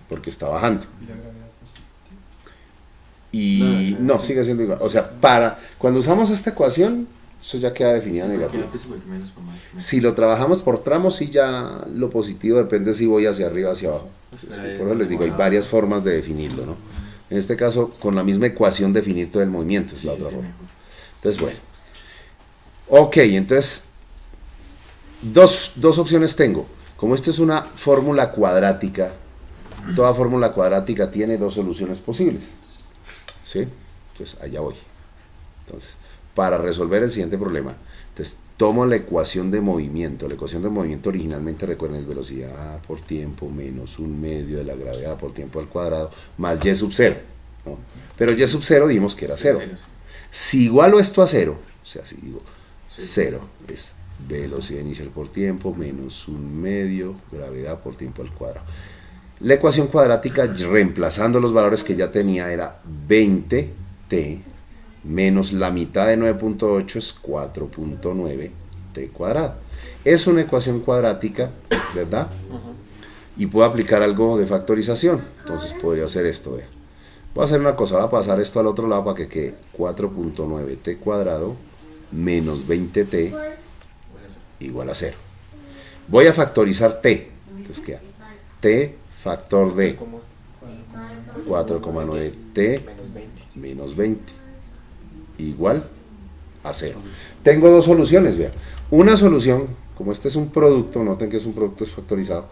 Porque está bajando. Y no, sigue siendo igual. O sea, cuando usamos esta ecuación, eso ya queda definida negativa. Si lo trabajamos por tramos, sí ya lo positivo depende si voy hacia arriba o hacia abajo. Es que por eso les digo, hay varias formas de definirlo, ¿no? En este caso, con la misma ecuación definir todo el movimiento es la otra forma. Entonces, bueno. Ok, entonces, dos opciones tengo. Como esto es una fórmula cuadrática, toda fórmula cuadrática tiene dos soluciones posibles. ¿Sí? Entonces, allá voy. Entonces, para resolver el siguiente problema, entonces tomo la ecuación de movimiento. La ecuación de movimiento originalmente, recuerden, es velocidad por tiempo menos 1/2 de la gravedad por tiempo al cuadrado más y sub 0, ¿no? Pero y sub 0 dijimos que era 0. Si igualo esto a 0, o sea, si digo 0 es velocidad inicial por tiempo menos 1/2 gravedad por tiempo al cuadrado. La ecuación cuadrática, reemplazando los valores que ya tenía, era 20t menos la mitad de 9.8 es 4.9t cuadrado. Es una ecuación cuadrática, ¿verdad? Y puedo aplicar algo de factorización. Entonces podría hacer esto, vean. Voy a hacer una cosa, voy a pasar esto al otro lado para que quede 4.9t cuadrado menos 20t igual a 0. Voy a factorizar t. Entonces queda t factor de 4,9t menos 20 igual a 0. Tengo dos soluciones, vean. Una solución, como este es un producto, noten que es un producto factorizado,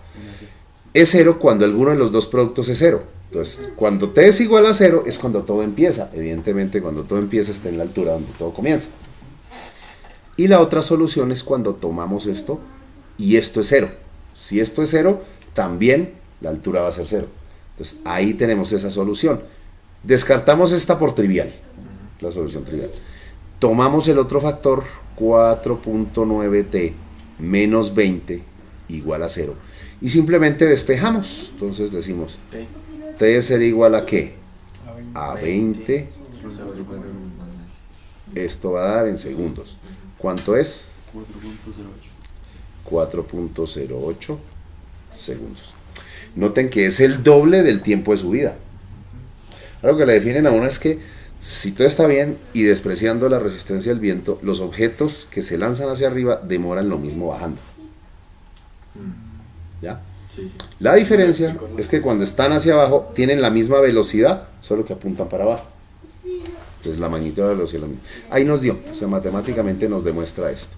es 0 cuando alguno de los dos productos es 0. Entonces, cuando t es igual a 0 es cuando todo empieza. Evidentemente, cuando todo empieza está en la altura donde todo comienza. Y la otra solución es cuando tomamos esto y esto es 0. Si esto es 0, también la altura va a ser 0. Entonces, ahí tenemos esa solución. Descartamos esta por trivial, la solución trivial. Tomamos el otro factor, 4.9t menos 20 igual a 0. Y simplemente despejamos. Entonces decimos, t debe ser igual a ¿qué? A 20. Esto va a dar en segundos. ¿Cuánto es? 4.08 segundos. Noten que es el doble del tiempo de subida. Algo que le definen a uno es que si todo está bien y despreciando la resistencia del viento, los objetos que se lanzan hacia arriba demoran lo mismo bajando. ¿Ya? Sí, sí. La diferencia es que cuando están hacia abajo tienen la misma velocidad, solo que apuntan para abajo. Entonces la magnitud de la velocidad es la misma. Ahí nos dio, o sea, matemáticamente nos demuestra esto.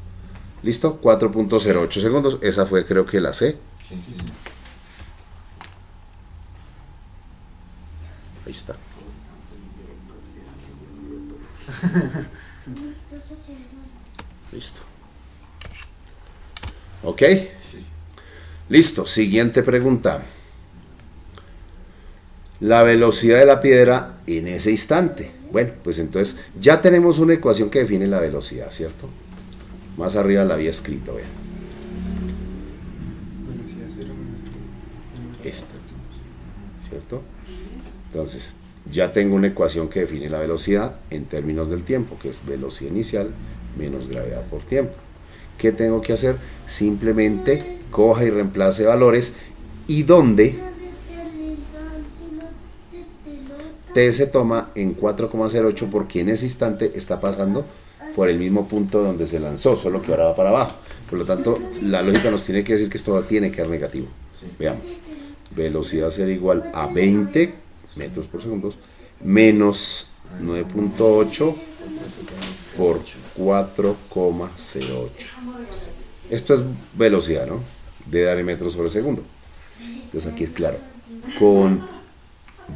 ¿Listo? 4.08 segundos. Esa fue, creo que la C. Sí, sí, sí. Ahí está. Listo. ¿Ok? Sí. Listo. Siguiente pregunta. La velocidad de la piedra en ese instante. Bueno, pues entonces ya tenemos una ecuación que define la velocidad, ¿cierto? Más arriba la había escrito, vean. Velocidad cero. Esta. ¿Cierto? Entonces, ya tengo una ecuación que define la velocidad en términos del tiempo, que es velocidad inicial menos gravedad por tiempo. ¿Qué tengo que hacer? Simplemente coja y reemplace valores y donde T se toma en 4,08 porque en ese instante está pasando por el mismo punto donde se lanzó, solo que ahora va para abajo. Por lo tanto, la lógica nos tiene que decir que esto tiene que dar negativo. Sí. Veamos. Velocidad será igual a 20 metros por segundo menos 9.8 por 4,08. Esto es velocidad, ¿no? De dar en metros sobre segundo. Entonces aquí es claro. Con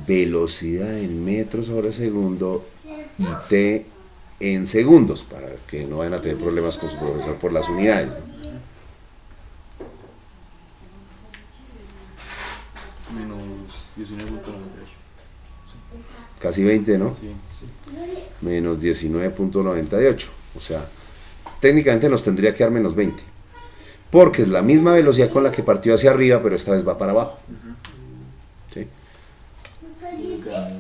velocidad en metros sobre segundo y T en segundos, para que no vayan a tener problemas con su profesor por las unidades, ¿no? Menos 19.98. Casi 20, ¿no? Sí. Menos 19.98. O sea, técnicamente nos tendría que dar menos 20. Porque es la misma velocidad con la que partió hacia arriba, pero esta vez va para abajo. ¿Sí? Nunca.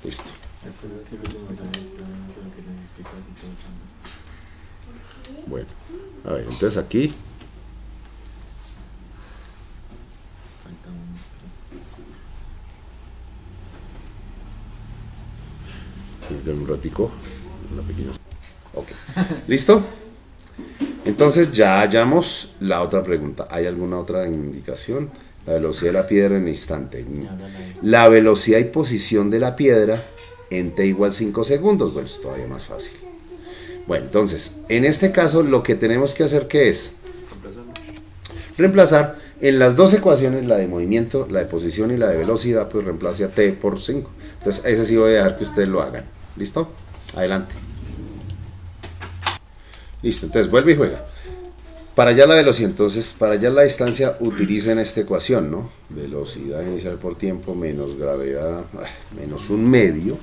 Listo. Después de este último semestre, no sé lo que nos explicas y todo chamba. Bueno, a ver, entonces aquí, Falta un. un ratico, una pequeña. Ok, ¿listo? Entonces ya hallamos la otra pregunta. ¿Hay alguna otra indicación? La velocidad de la piedra en instante. La velocidad y posición de la piedra en t igual 5 segundos. Bueno, es todavía más fácil. Bueno, entonces, en este caso lo que tenemos que hacer, ¿qué es? Reemplazar en las dos ecuaciones, la de movimiento, la de posición y la de velocidad, pues reemplace a t por 5. Entonces, ese sí voy a dejar que ustedes lo hagan. ¿Listo? Adelante. Listo, entonces vuelve y juega. Para hallar la velocidad, entonces, para hallar la distancia, utilicen esta ecuación, ¿no? Velocidad inicial por tiempo menos gravedad, menos un medio,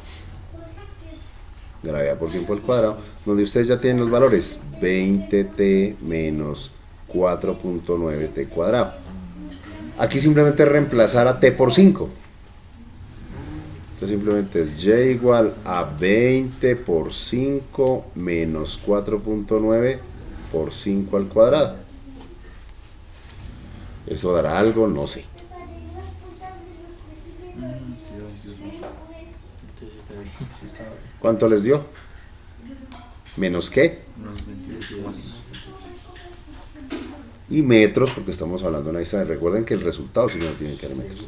gravedad por tiempo al cuadrado, donde ustedes ya tienen los valores, 20t menos 4.9t cuadrado. Aquí simplemente reemplazar a t por 5. Entonces simplemente es y igual a 20 por 5 menos 4.9 por 5 al cuadrado. ¿Eso dará algo? No sé. Entonces está bien. ¿Cuánto les dio? ¿Menos qué? Unos 22. Y metros, porque estamos hablando de una distancia. Recuerden que el resultado sí no tiene que dar metros.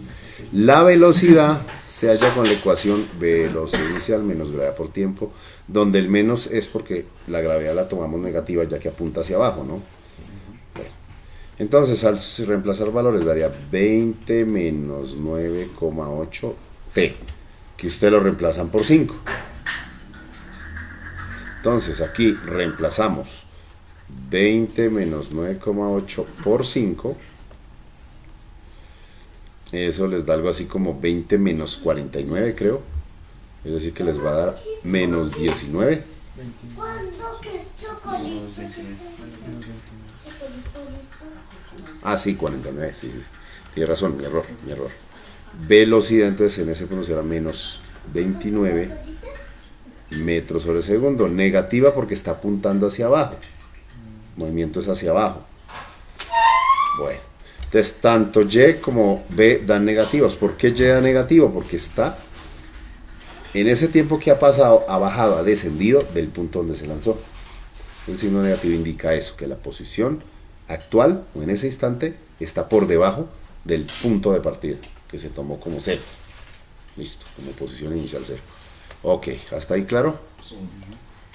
La velocidad se halla con la ecuación velocidad inicial menos gravedad por tiempo, donde el menos es porque la gravedad la tomamos negativa ya que apunta hacia abajo, ¿no? Bueno, entonces al reemplazar valores daría 20 menos 9,8 t, que ustedes lo reemplazan por 5. Entonces aquí reemplazamos 20 menos 9,8 por 5. Eso les da algo así como 20 menos 49, creo. Es decir, que les va a dar menos 19. ¿Cuándo que es chocolate? Ah, sí, 49, sí, sí. Tiene razón, mi error. Velocidad, entonces en ese punto será menos 29 metros sobre segundo. Negativa porque está apuntando hacia abajo. Movimiento es hacia abajo. Bueno, entonces tanto Y como B dan negativos. ¿Por qué Y da negativo? Porque está en ese tiempo que ha pasado, ha bajado, ha descendido del punto donde se lanzó. El signo negativo indica eso, que la posición actual o en ese instante está por debajo del punto de partida, que se tomó como 0. Listo, como posición inicial 0. Ok, ¿hasta ahí claro? Sí.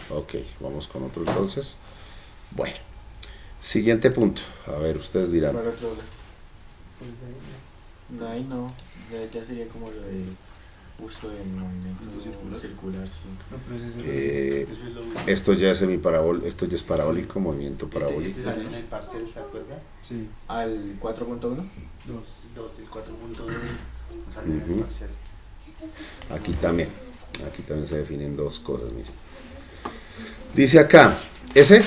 Ok, vamos con otro entonces. Bueno, siguiente punto. A ver, ustedes dirán. ¿Cuál otro? No, ahí no. Ya sería como lo de uso del movimiento circular, sí. No, pero ese es Eso es lo último. Esto ya es esto ya es parabólico, movimiento parabólico. Este sale en el parcel, ¿se acuerda? Sí, ¿Al 4.1? 2. 2 del 4.2 sale en el Ujú. parcel. Aquí también se definen dos cosas, miren. Dice acá, ese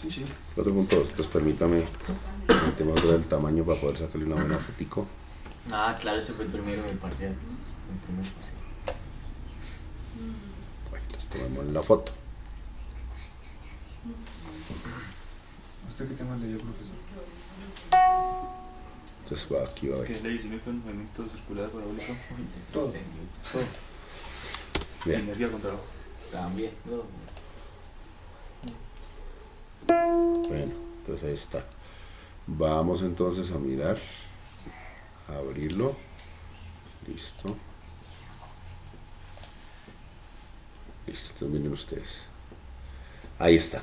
Sí, sí. 4.2, pues permítame, metemos el tamaño para poder sacarle una buena fotico. Ah, claro, ese fue el primero del parcial. El primer parcial. Bueno, entonces tomamos la foto. ¿Usted qué te mandé yo, profesor? Entonces va aquí, va a ver. ¿Qué es la edición con movimiento circular parabólico? Todo. Bien. Energía contra trabajo. También, no. Bueno, entonces ahí está. Vamos entonces a mirar, a abrirlo. Listo. Listo, entonces miren ustedes. Ahí está.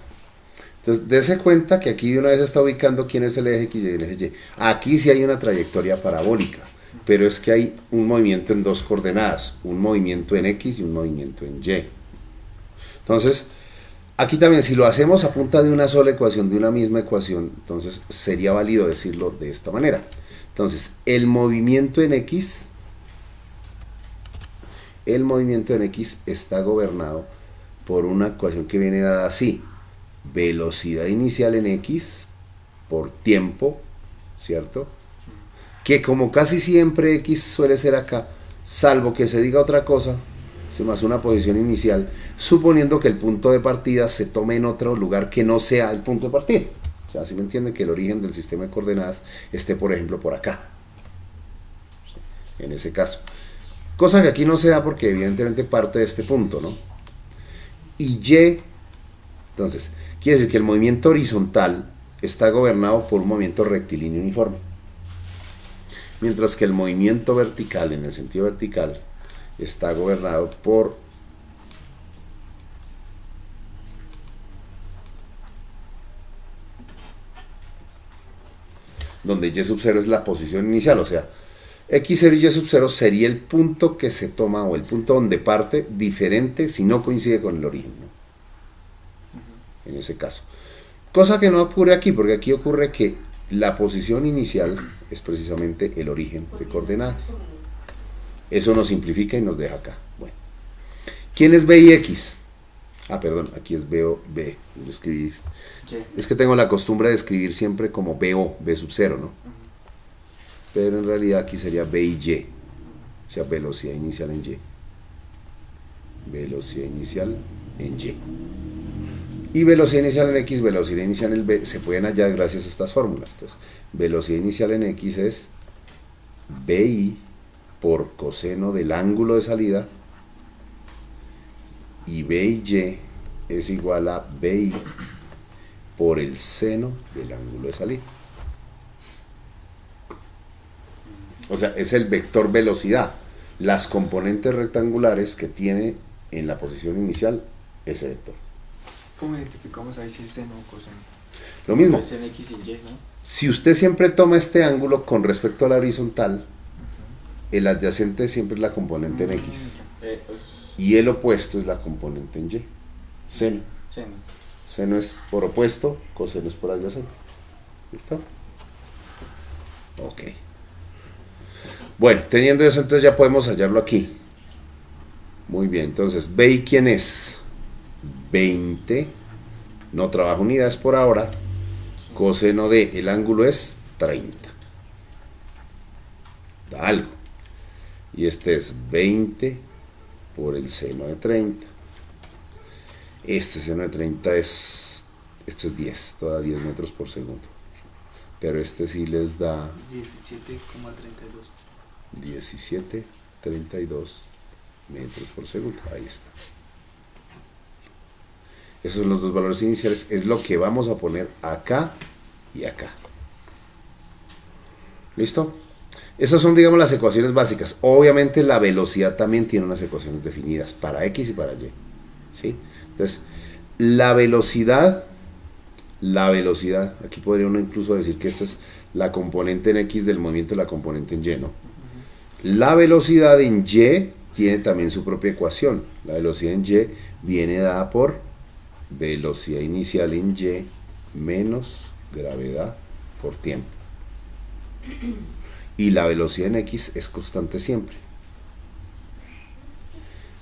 Entonces, dése cuenta que aquí de una vez está ubicando quién es el eje X y el eje Y. Aquí sí hay una trayectoria parabólica, pero es que hay un movimiento en dos coordenadas, un movimiento en X y un movimiento en Y. Entonces, aquí también si lo hacemos a punta de una sola ecuación, de una misma ecuación, entonces sería válido decirlo de esta manera. Entonces, el movimiento en X está gobernado por una ecuación que viene dada así: velocidad inicial en X por tiempo, ¿cierto? Que como casi siempre X suele ser acá, salvo que se diga otra cosa, se más una posición inicial, suponiendo que el punto de partida se tome en otro lugar que no sea el punto de partida. O sea, si me entienden, que el origen del sistema de coordenadas esté, por ejemplo, por acá. En ese caso. Cosa que aquí no se da porque evidentemente parte de este punto, ¿no? Y Y, entonces, quiere decir que el movimiento horizontal está gobernado por un movimiento rectilíneo uniforme. Mientras que el movimiento vertical, en el sentido vertical, está gobernado por donde Y sub 0 es la posición inicial, o sea, X0 y Y sub 0 sería el punto que se toma o el punto donde parte diferente si no coincide con el origen, ¿no? En ese caso. Cosa que no ocurre aquí, porque aquí ocurre que la posición inicial es precisamente el origen de coordenadas. Eso nos simplifica y nos deja acá. Bueno. ¿Quién es B y X? Ah, perdón, aquí es B o B. Lo escribí. ¿Qué? Es que tengo la costumbre de escribir siempre como BO, B sub 0, ¿no? Pero en realidad aquí sería B y Y. O sea, velocidad inicial en Y. Velocidad inicial en Y. Y velocidad inicial en X, velocidad inicial en el B, se pueden hallar gracias a estas fórmulas. Entonces, velocidad inicial en X es BI por coseno del ángulo de salida, y BY es igual a BI por el seno del ángulo de salida. O sea, es el vector velocidad, las componentes rectangulares que tiene en la posición inicial ese vector. ¿Cómo identificamos ahí si es seno o coseno? Lo mismo, Es en X y Y, ¿no? si usted siempre toma este ángulo con respecto a la horizontal, el adyacente siempre es la componente en X Pues, y el opuesto es la componente en Y. Seno. seno. Seno es por opuesto, coseno es por adyacente. ¿Listo? Ok. Bueno, teniendo eso, entonces ya podemos hallarlo aquí. Muy bien, entonces, ¿BI quién es? 20. No trabajo unidades por ahora. Coseno de el ángulo es 30. Da algo. Y este es 20 por el seno de 30. Este seno de 30 es, esto es 10, toda 10 metros por segundo. Pero este sí les da 17,32. 17,32 metros por segundo. Ahí está. Esos son los dos valores iniciales. Es lo que vamos a poner acá y acá. ¿Listo? Esas son, digamos, las ecuaciones básicas. Obviamente la velocidad también tiene unas ecuaciones definidas para X y para Y. ¿Sí? Entonces, la velocidad, aquí podría uno incluso decir que esta es la componente en X del movimiento y la componente en Y, ¿no? La velocidad en Y tiene también su propia ecuación. La velocidad en Y viene dada por velocidad inicial en Y menos gravedad por tiempo. Y la velocidad en X es constante siempre.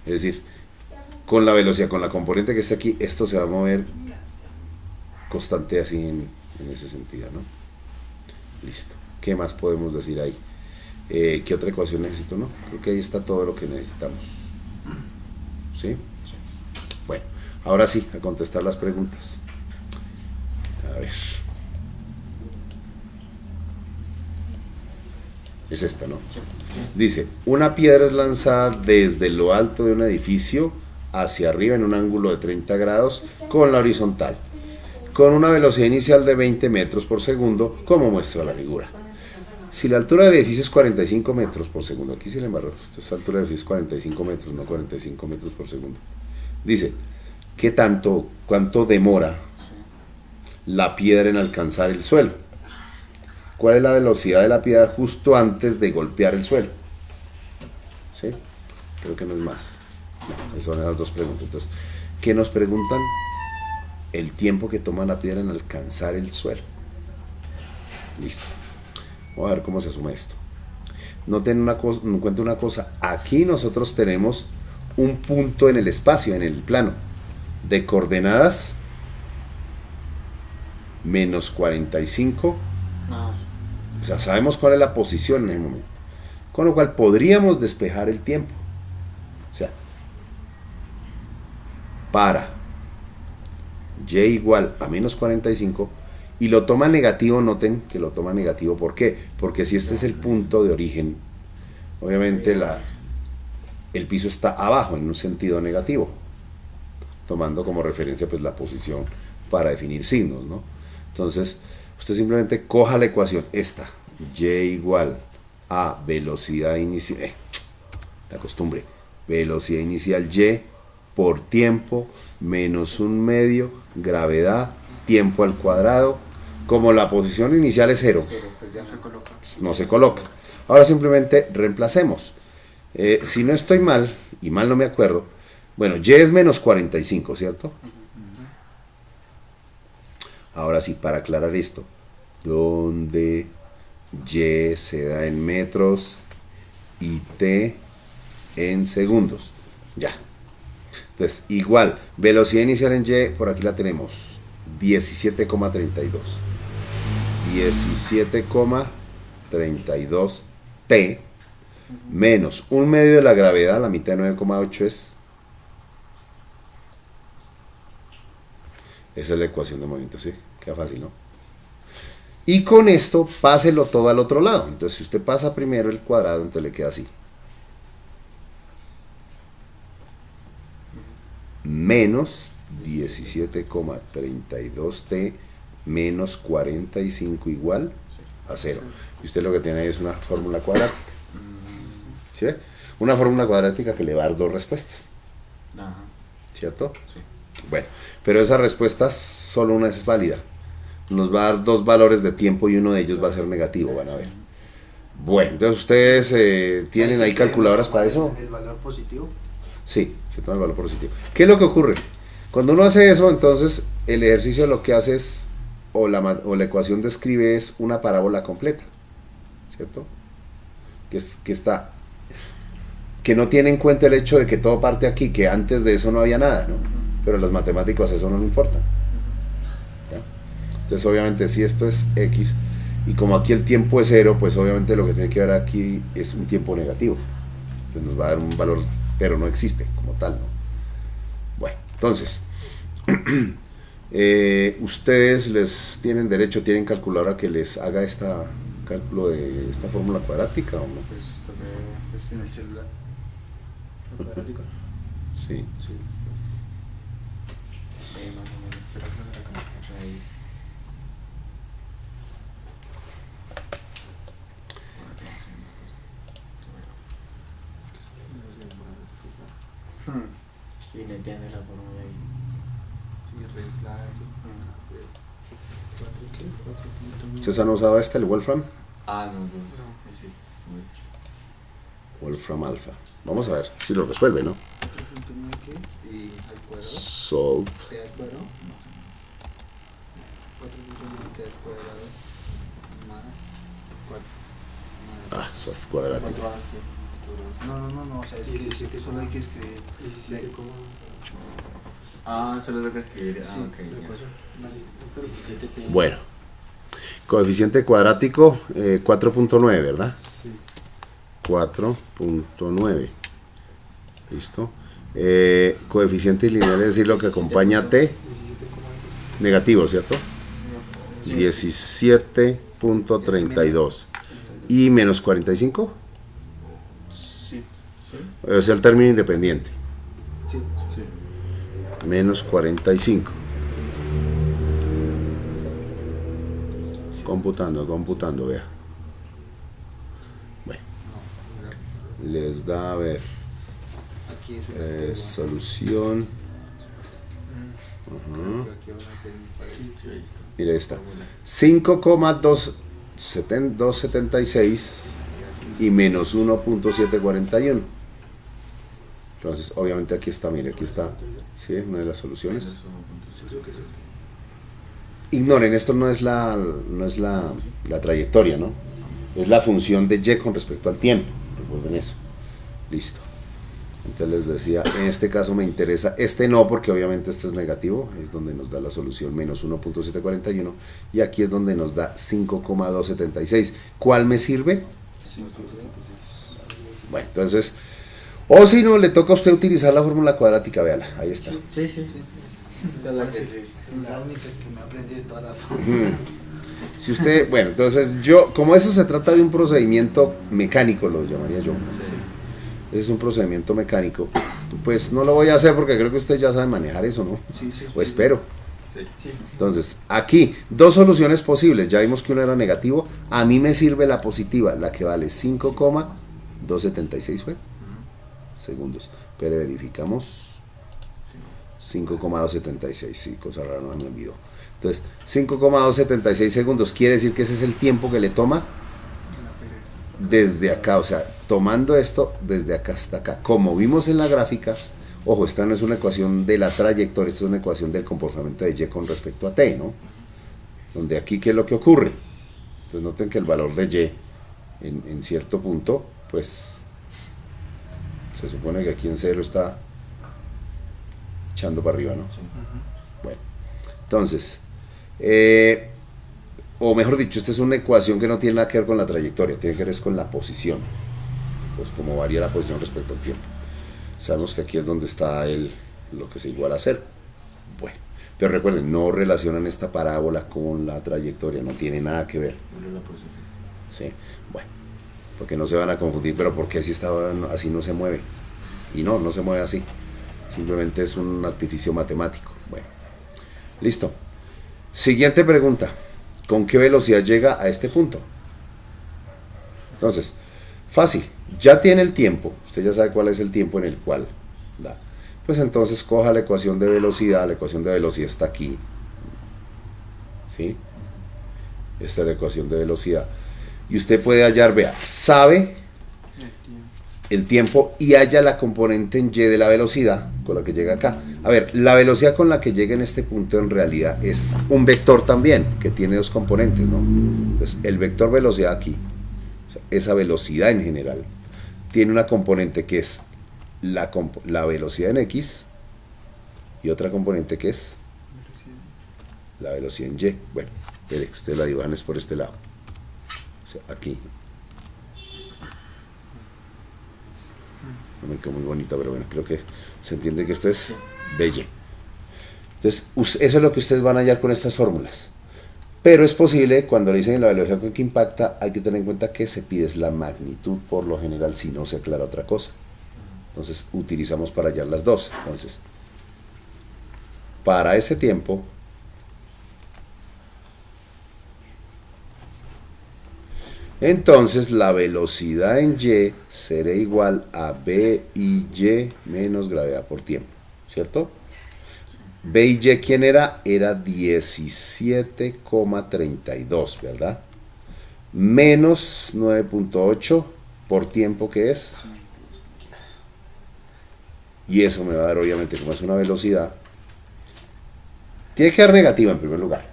Es decir, con la velocidad, con la componente que está aquí, esto se va a mover constante así en ese sentido, ¿no? Listo. ¿Qué más podemos decir ahí? ¿Qué otra ecuación necesito, no? Creo que ahí está todo lo que necesitamos. ¿Sí? Bueno, ahora sí, a contestar las preguntas. A ver. Es esta, ¿no? Dice, una piedra es lanzada desde lo alto de un edificio hacia arriba en un ángulo de 30 grados con la horizontal, con una velocidad inicial de 20 metros por segundo, como muestra la figura. Si la altura del edificio es 45 metros por segundo, aquí sí le embarró, esta altura del edificio es 45 metros, no 45 metros por segundo. Dice, cuánto demora la piedra en alcanzar el suelo? ¿Cuál es la velocidad de la piedra justo antes de golpear el suelo? ¿Sí? Creo que no es más. No, esas son las dos preguntas. Entonces, ¿qué nos preguntan? El tiempo que toma la piedra en alcanzar el suelo. Listo. Vamos a ver cómo se asume esto. Noten en cuenta una cosa. Aquí nosotros tenemos un punto en el espacio, en el plano, de coordenadas menos 45. O sea, sabemos cuál es la posición en el momento. Con lo cual podríamos despejar el tiempo. O sea, para y igual a menos 45 y lo toma negativo, noten que lo toma negativo. ¿Por qué? Porque si este es el punto de origen, obviamente el piso está abajo en un sentido negativo, tomando como referencia pues la posición para definir signos, ¿no? Entonces, usted simplemente coja la ecuación, esta, y igual a velocidad inicial, la costumbre, velocidad inicial y por tiempo menos un medio, gravedad, tiempo al cuadrado. Como la posición inicial es 0, Pues ya se coloca. no se coloca. Ahora simplemente reemplacemos. Si no estoy mal, y mal no me acuerdo, bueno, y es menos 45, ¿cierto? Ahora sí, para aclarar esto, donde y se da en metros y t en segundos. Ya. Entonces, igual, velocidad inicial en y, por aquí la tenemos, 17,32. 17,32 t menos un medio de la gravedad, la mitad de 9,8 es... Esa es la ecuación de movimiento, ¿sí? Queda fácil, ¿no? Y con esto, páselo todo al otro lado. Entonces, si usted pasa primero el cuadrado, entonces le queda así. Menos 17,32t menos 45 igual a 0. Y usted lo que tiene ahí es una fórmula cuadrática. ¿Sí? Una fórmula cuadrática que le va a dar dos respuestas. Ajá. ¿Cierto? Sí. Bueno, pero esa respuesta solo una es válida. Nos va a dar dos valores de tiempo y uno de ellos va a ser negativo, van a ver. Bueno, entonces ustedes tienen ahí calculadoras para eso. El valor positivo. Sí, se toma el valor positivo. ¿Qué es lo que ocurre? Cuando uno hace eso, entonces el ejercicio lo que hace es, o la ecuación describe es una parábola completa, ¿cierto? Que no tiene en cuenta el hecho de que todo parte aquí, que antes de eso no había nada, ¿no? Pero a los matemáticos eso no le importa. ¿Ya? Entonces obviamente si esto es X, y como aquí el tiempo es 0, pues obviamente lo que tiene que ver aquí es un tiempo negativo. Entonces nos va a dar un valor, pero no existe como tal, ¿no? Bueno, entonces, ustedes tienen derecho, tienen calculadora que les haga cálculo de esta fórmula cuadrática, ¿o no? Pues toqué En el celular. cuadrático. Sí. Sí. Más o menos, pero creo que acá, raíz. Y neteando la fórmula ahí. Sí, reemplazo. ¿4 qué? 4.9. ¿Ustedes han usado el Wolfram? Ah, no. No. Sí. Wolfram Alpha. Vamos a ver si lo resuelve, ¿no? 4.9 qué? Y al cuadrado. Solve. T al cuadrado. No sé. 4.9 T al cuadrado. Más 4. Ah, solve cuadrático. 4 así. No, o sea, es que solo hay que escribir. 17, ¿cómo? Ah, solo lo que escribir. Ah, Sí. ok, ¿Qué ya. pasó? 17 tiene. Bueno. Coeficiente cuadrático 4.9, ¿verdad? Sí. 4.9. ¿Listo? Coeficiente lineal es decir lo que acompaña a T 17, negativo, ¿cierto? Sí. 17.32. ¿Y menos 45? Sí. Sí. O sea, el término independiente. Sí. Sí. Menos 45. Computando, vea. Bueno, les da, a ver, Aquí es una T. solución. Aquí voy a meter mi cuadrito. Sí, ahí está. Mire esta. 5,276 y menos 1.741. Entonces, obviamente aquí está, mire, aquí está. ¿Sí? Una de las soluciones. Menos 1.5. Creo que sí. Ignoren, esto no es la trayectoria, ¿no? Es la función de y con respecto al tiempo. Recuerden eso. Listo. Entonces les decía, en este caso me interesa, este no, porque obviamente este es negativo, es donde nos da la solución menos 1.741, y aquí es donde nos da 5,276. ¿Cuál me sirve? 5.76. Bueno, entonces, o si no, le toca a usted utilizar la fórmula cuadrática, véala, ahí está. Sí, sí. Sí. Esa es la que Fácil. sí. La única que me aprendí de toda la fórmula. Si usted, bueno, entonces yo, como eso se trata de un procedimiento mecánico, lo llamaría yo. Es un procedimiento mecánico, pues no lo voy a hacer porque creo que usted ya sabe manejar eso, ¿no? Sí, sí. O espero. Sí. Sí. Entonces, aquí, dos soluciones posibles. Ya vimos que uno era negativo. A mí me sirve la positiva, la que vale 5,276 fue segundos. Pero verificamos 5,276. Sí, cosa rara, no me olvidó. Entonces, 5,276 segundos quiere decir que ese es el tiempo que le toma desde acá, o sea, tomando esto desde acá hasta acá. Como vimos en la gráfica, ojo, esta no es una ecuación de la trayectoria, esta es una ecuación del comportamiento de Y con respecto a T, ¿no? Donde aquí, ¿qué es lo que ocurre? Entonces noten que el valor de Y en cierto punto, pues se supone que aquí en 0 está echando para arriba, ¿no? Bueno, entonces, o mejor dicho, esta es una ecuación que no tiene nada que ver con la trayectoria, tiene que ver con la posición, pues como varía la posición respecto al tiempo. Sabemos que aquí es donde está lo que se iguala a 0. Bueno, pero recuerden, no relacionan esta parábola con la trayectoria, no tiene nada que ver. Solo la posición. ¿Sí? Bueno, porque no se van a confundir, pero ¿por qué si estaba así no se mueve? Y no se mueve así, simplemente es un artificio matemático. Bueno, listo. Siguiente pregunta, ¿con qué velocidad llega a este punto? Entonces, fácil, ya tiene el tiempo, usted ya sabe cuál es el tiempo en el cual da. Pues entonces coja la ecuación de velocidad está aquí, ¿sí? Esta es la ecuación de velocidad. Y usted puede hallar, vea, sabe el tiempo y halla la componente en Y de la velocidad con la que llega acá. A ver, la velocidad con la que llega en este punto en realidad es un vector también, que tiene dos componentes, ¿no? Entonces, el vector velocidad aquí, o sea, esa velocidad en general, tiene una componente que es la velocidad en X y otra componente que es la velocidad en Y. Bueno, espere, usted la dibujan es por este lado. O sea, aquí. No me quedó muy bonita, pero bueno, creo que se entiende que esto es BY. Entonces, eso es lo que ustedes van a hallar con estas fórmulas. Pero es posible, cuando le dicen la velocidad con que impacta, hay que tener en cuenta que se pide es la magnitud por lo general, si no se aclara otra cosa. Entonces, utilizamos para hallar las dos. Entonces, para ese tiempo, entonces la velocidad en Y será igual a B y Y menos gravedad por tiempo. ¿cierto? B y Y, ¿quién era? Era 17,32, ¿verdad? Menos 9.8 por tiempo, que es. Y eso me va a dar, obviamente, como es una velocidad, tiene que dar negativa en primer lugar.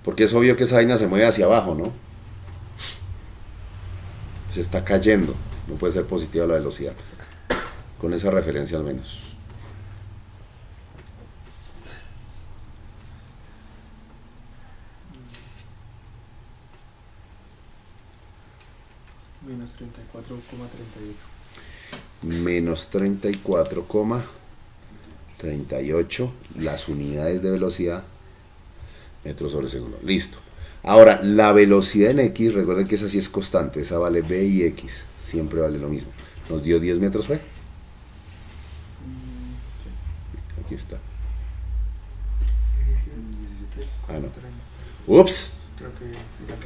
Porque es obvio que esa vaina se mueve hacia abajo, ¿no? Se está cayendo. No puede ser positiva la velocidad. Con esa referencia al menos. Menos 34,38. Menos 34,38. Las unidades de velocidad. Metros sobre segundo. Listo. Ahora, la velocidad en X, recuerden que esa sí es constante. Esa vale B y X. Siempre vale lo mismo. Nos dio 10 metros, ¿fue? Aquí está. Ah, no. Ups. Creo que.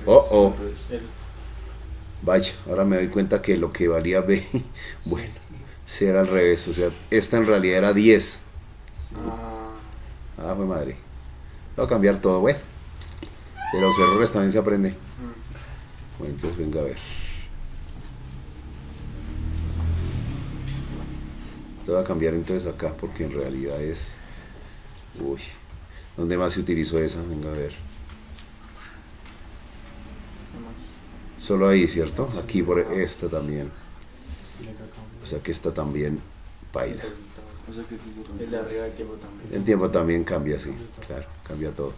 Oh. El- Vaya, ahora me doy cuenta que lo que valía B, bueno, si era al revés. O sea, esta en realidad era 10. Ah, fue madre. Voy a cambiar todo, bueno. De los errores también se aprende. Bueno, entonces venga a ver. Te voy a cambiar entonces acá porque en realidad es... Uy, ¿dónde más se utilizó esa? Venga a ver. Solo ahí, ¿cierto? Aquí por esta también. O sea que esta también baila. O sea que figura. El de arriba del tiempo también. El tiempo también cambia, sí. Claro, cambia todo.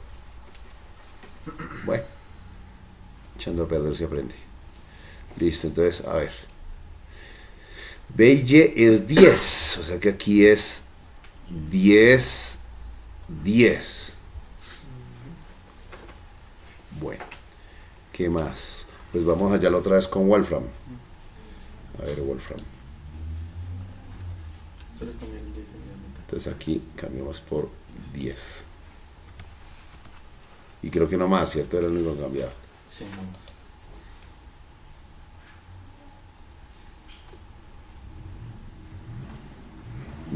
Bueno, echando a perder se aprende. Listo, entonces, a ver. B y Y es 10. O sea que aquí es 10, 10. Bueno, ¿qué más? Pues vamos allá la otra vez con Wolfram. A ver, Wolfram. Solo es cambiar el 10 en diámetro. Entonces aquí cambiamos por 10. Y creo que no más, ¿cierto? Era el único que cambiaba. Sí, vamos.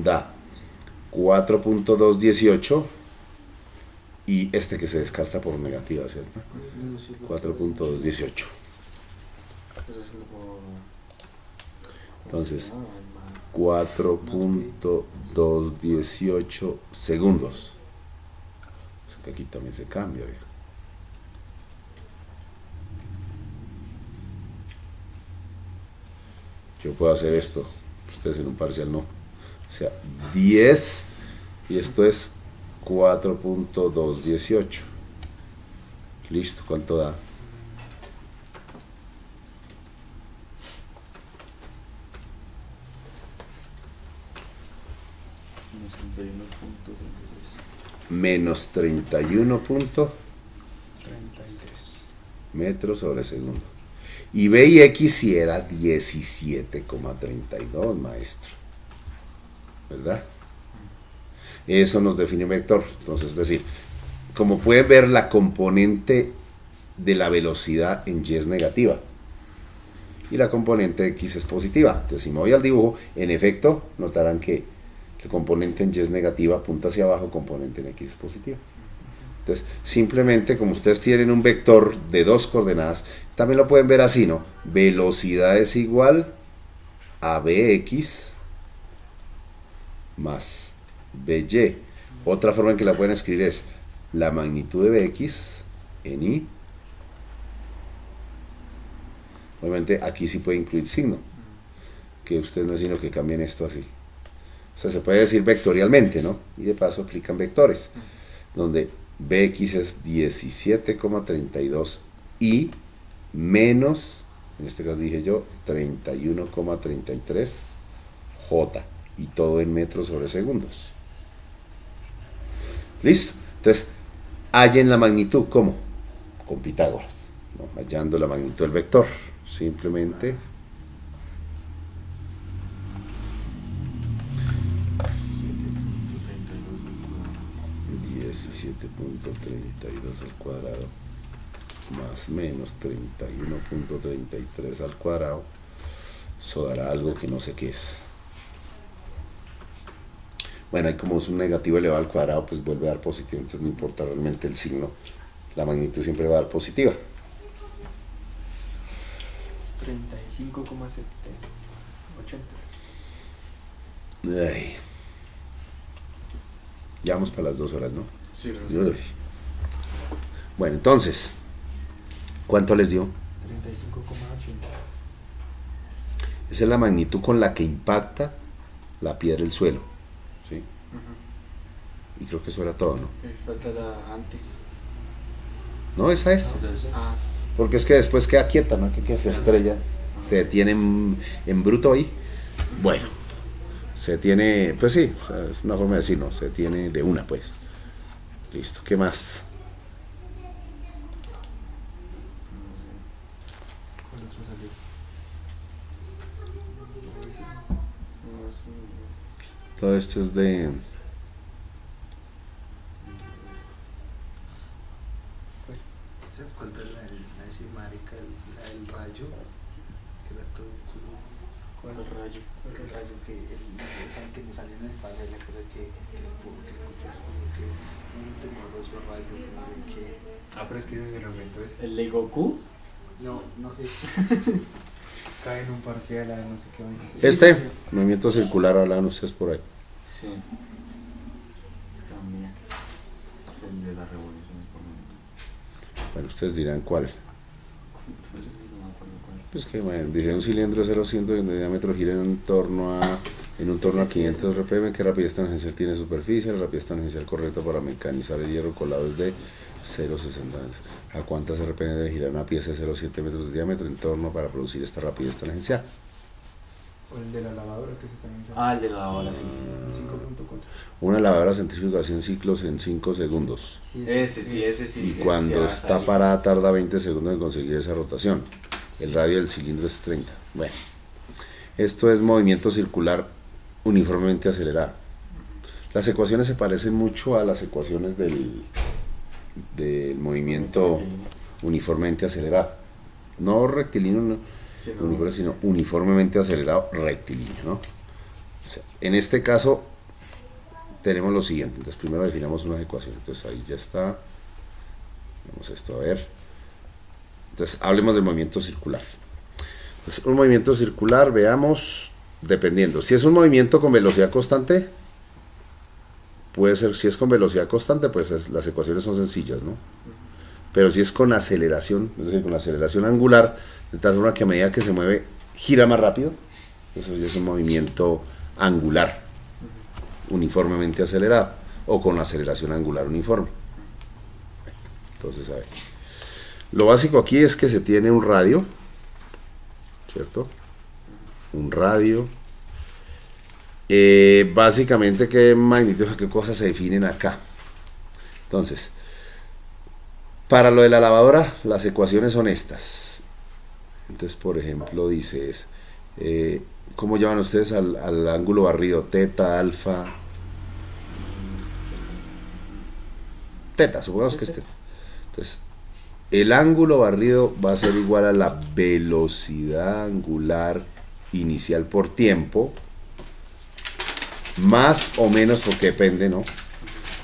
Da 4.218 y este que se descarta por negativa, ¿cierto? 4.218. Pues haciendo por... Entonces, Ah, 4.218 segundos. O sea que aquí también se cambia, ¿ve? Yo puedo hacer esto, ustedes en un parcial no. O sea, 10 y esto es 4.218. Listo, ¿cuánto da? Menos 31 punto 33. metros sobre segundo. Y B y X si era 17,32, maestro. ¿Verdad? Eso nos define un vector. Entonces, es decir, como pueden ver, la componente de la velocidad en Y es negativa. Y la componente de X es positiva. Entonces, si me voy al dibujo, en efecto, notarán que el componente en Y es negativa, apunta hacia abajo, componente en X es positiva. Entonces, simplemente como ustedes tienen un vector de dos coordenadas, también lo pueden ver así, ¿no? Velocidad es igual a Bx más By. Otra forma en que la pueden escribir es la magnitud de Bx en Y. Obviamente aquí sí puede incluir signo, que ustedes no es sino que cambien esto así. O sea, se puede decir vectorialmente, ¿no? Y de paso aplican vectores, donde Bx es 17,32 y menos, en este caso dije yo, 31,33 J, y todo en metros sobre segundos. ¿Listo? Entonces, hallen la magnitud, ¿cómo? Con Pitágoras, ¿no? Hallando la magnitud del vector, simplemente 17.32 al cuadrado más menos 31.33 al cuadrado, eso dará algo que no sé qué es. Bueno, ahí como es un negativo elevado al cuadrado, pues vuelve a dar positivo, entonces no importa realmente el signo, la magnitud siempre va a dar positiva. 35,80. Ay. Ya vamos para las 2 horas, ¿no? Sí, Uy. Bueno, entonces, ¿cuánto les dio? 35,80. Esa es la magnitud con la que impacta la piedra el suelo, ¿sí? Y creo que eso era todo, ¿no? Falta la antes. No, esa es. Ah, Porque es que después queda quieta, ¿no? Que se estrella, se detiene en bruto ahí. Bueno, se detiene, pues sí, o sea, es una forma de decir, ¿no? Se detiene de una, pues. Listo, ¿qué más? ¿Cuál otro salió? Todo esto es de... ¿Se acuerdan la de ese marica, la del rayo? Que era todo culo. ¿cuál rayo? El rayo que saben que nos salió en el padre, le acuerdo que un temoroso rayo, que Ah, pero es que ese es el aumento ese. ¿El de Goku? no sé. Cae en un parcial a no sé qué vaina. Este, movimiento circular, hablan ustedes por ahí. Sí. También. Es el de la revolución económica. Bueno, ustedes dirán cuál. No sé si no me acuerdo cuál. Pues que, bueno, dice un cilindro de 0,100 de diámetro gira en un torno a 500 rpm. ¿Qué rapidez tangencial tiene superficie? La rapidez tangencial correcta para mecanizar el hierro colado es de 0,60. ¿A cuántas rpm debe girar una pieza de 0,7 metros de diámetro en torno para producir esta rapidez tangencial? O el de la lavadora, que ese también Ah, el de la ola, sí. 5.4. Una lavadora centrífuga 100 ciclos en 5 segundos. Sí, Ese sí. Y ese cuando se va a está salir. parada tarda 20 segundos en conseguir esa rotación. El radio del cilindro es 30. Bueno, esto es movimiento circular uniformemente acelerado. Las ecuaciones se parecen mucho a las ecuaciones del movimiento uniformemente acelerado. No rectilíneo, no, Sí, no, uniforme, sino uniformemente acelerado rectilíneo, ¿no? O sea, en este caso tenemos lo siguiente. Entonces primero definamos unas ecuaciones. Entonces ahí ya está. Vamos esto a ver. Entonces hablemos del movimiento circular. Entonces, un movimiento circular, veamos, dependiendo. Si es un movimiento con velocidad constante, puede ser, si es con velocidad constante, pues las ecuaciones son sencillas, ¿no? Pero si es con aceleración, es decir, con aceleración angular, de tal forma que a medida que se mueve, gira más rápido, eso ya es un movimiento angular, uniformemente acelerado, o con aceleración angular uniforme. Entonces, a ver. Lo básico aquí es que se tiene un radio, ¿cierto? Un radio. Básicamente, ¿qué magnitud, qué cosas se definen acá? Entonces, para lo de la lavadora, las ecuaciones son estas. Entonces, por ejemplo, dices, ¿cómo llaman ustedes al ángulo barrido? Teta, alfa. Teta, supongamos que es teta. Entonces, el ángulo barrido va a ser igual a la velocidad angular inicial por tiempo, más o menos, porque depende, ¿no?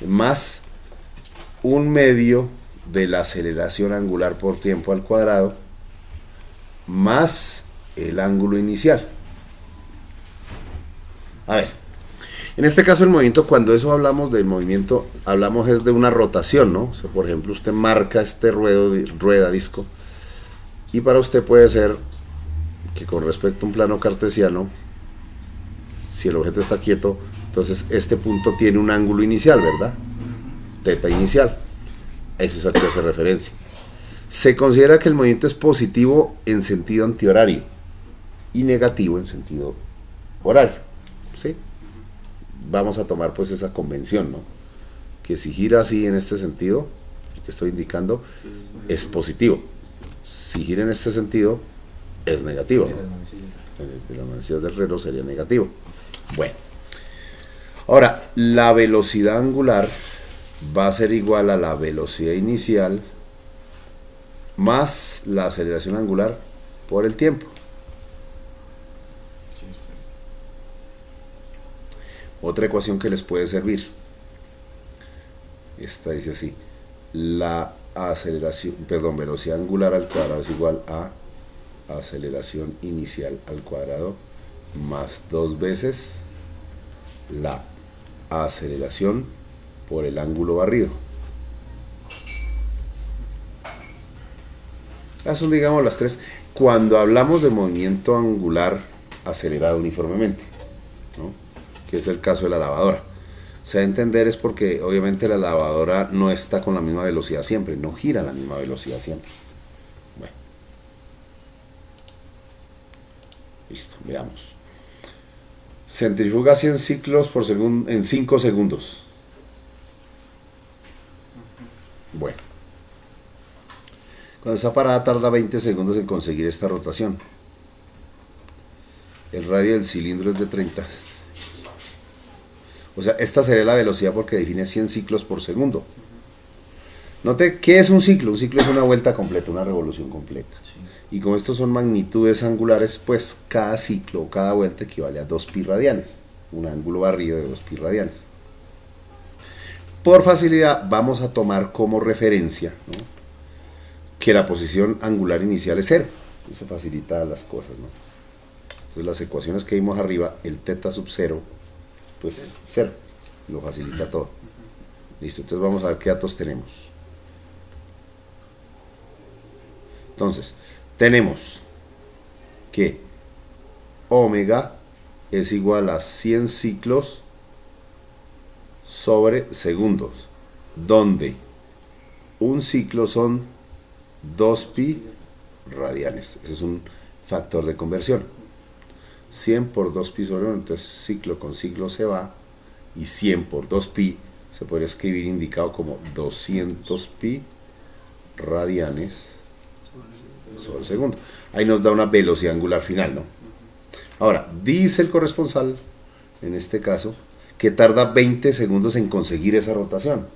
Más un medio de la aceleración angular por tiempo al cuadrado, más el ángulo inicial. A ver, en este caso el movimiento, cuando eso hablamos del movimiento, hablamos es de una rotación, ¿no? O sea, por ejemplo, usted marca este rueda disco, y para usted puede ser que con respecto a un plano cartesiano, si el objeto está quieto, entonces este punto tiene un ángulo inicial, ¿verdad? Teta inicial. Eso es a lo que hace referencia. Se considera que el movimiento es positivo en sentido antihorario y negativo en sentido horario, ¿sí? Vamos a tomar pues esa convención, ¿no? Que si gira así en este sentido, el que estoy indicando, es positivo. Si gira en este sentido, es negativo, ¿no? De las manecillas del reloj sería negativo. Bueno, ahora la velocidad angular va a ser igual a la velocidad inicial más la aceleración angular por el tiempo. Otra ecuación que les puede servir. Esta dice así: la aceleración, perdón, velocidad angular al cuadrado es igual a aceleración inicial al cuadrado más 2 veces la aceleración por el ángulo barrido. Esas son, digamos, las tres. Cuando hablamos de movimiento angular acelerado uniformemente, ¿no? Que es el caso de la lavadora. Se da a entender es porque obviamente la lavadora no está con la misma velocidad siempre, no gira a la misma velocidad siempre. Bueno. Listo, veamos. Centrifuga 100 ciclos por segundo en 5 segundos. Bueno. Cuando está parada tarda 20 segundos en conseguir esta rotación. El radio del cilindro es de 30. O sea, esta sería la velocidad porque define 100 ciclos por segundo. Note, ¿qué es un ciclo? Un ciclo es una vuelta completa, una revolución completa. Sí. Y como estos son magnitudes angulares, pues cada ciclo o cada vuelta equivale a 2 pi radianes. Un ángulo barrido de 2 pi radianes. Por facilidad vamos a tomar como referencia, ¿no?, que la posición angular inicial es 0. Eso facilita las cosas, ¿no? Entonces las ecuaciones que vimos arriba, el teta sub 0, pues 0. Lo facilita todo. Listo, entonces vamos a ver qué datos tenemos. Entonces, tenemos que omega es igual a 100 ciclos sobre segundos, donde un ciclo son 2 pi radianes. Ese es un factor de conversión. 100 por 2 pi sobre 1, entonces ciclo con ciclo se va, y 100 por 2 pi se podría escribir indicado como 200 pi radianes sobre segundo. Ahí nos da una velocidad angular final, ¿no? Ahora, dice el corresponsal, en este caso, que tarda 20 segundos en conseguir esa rotación.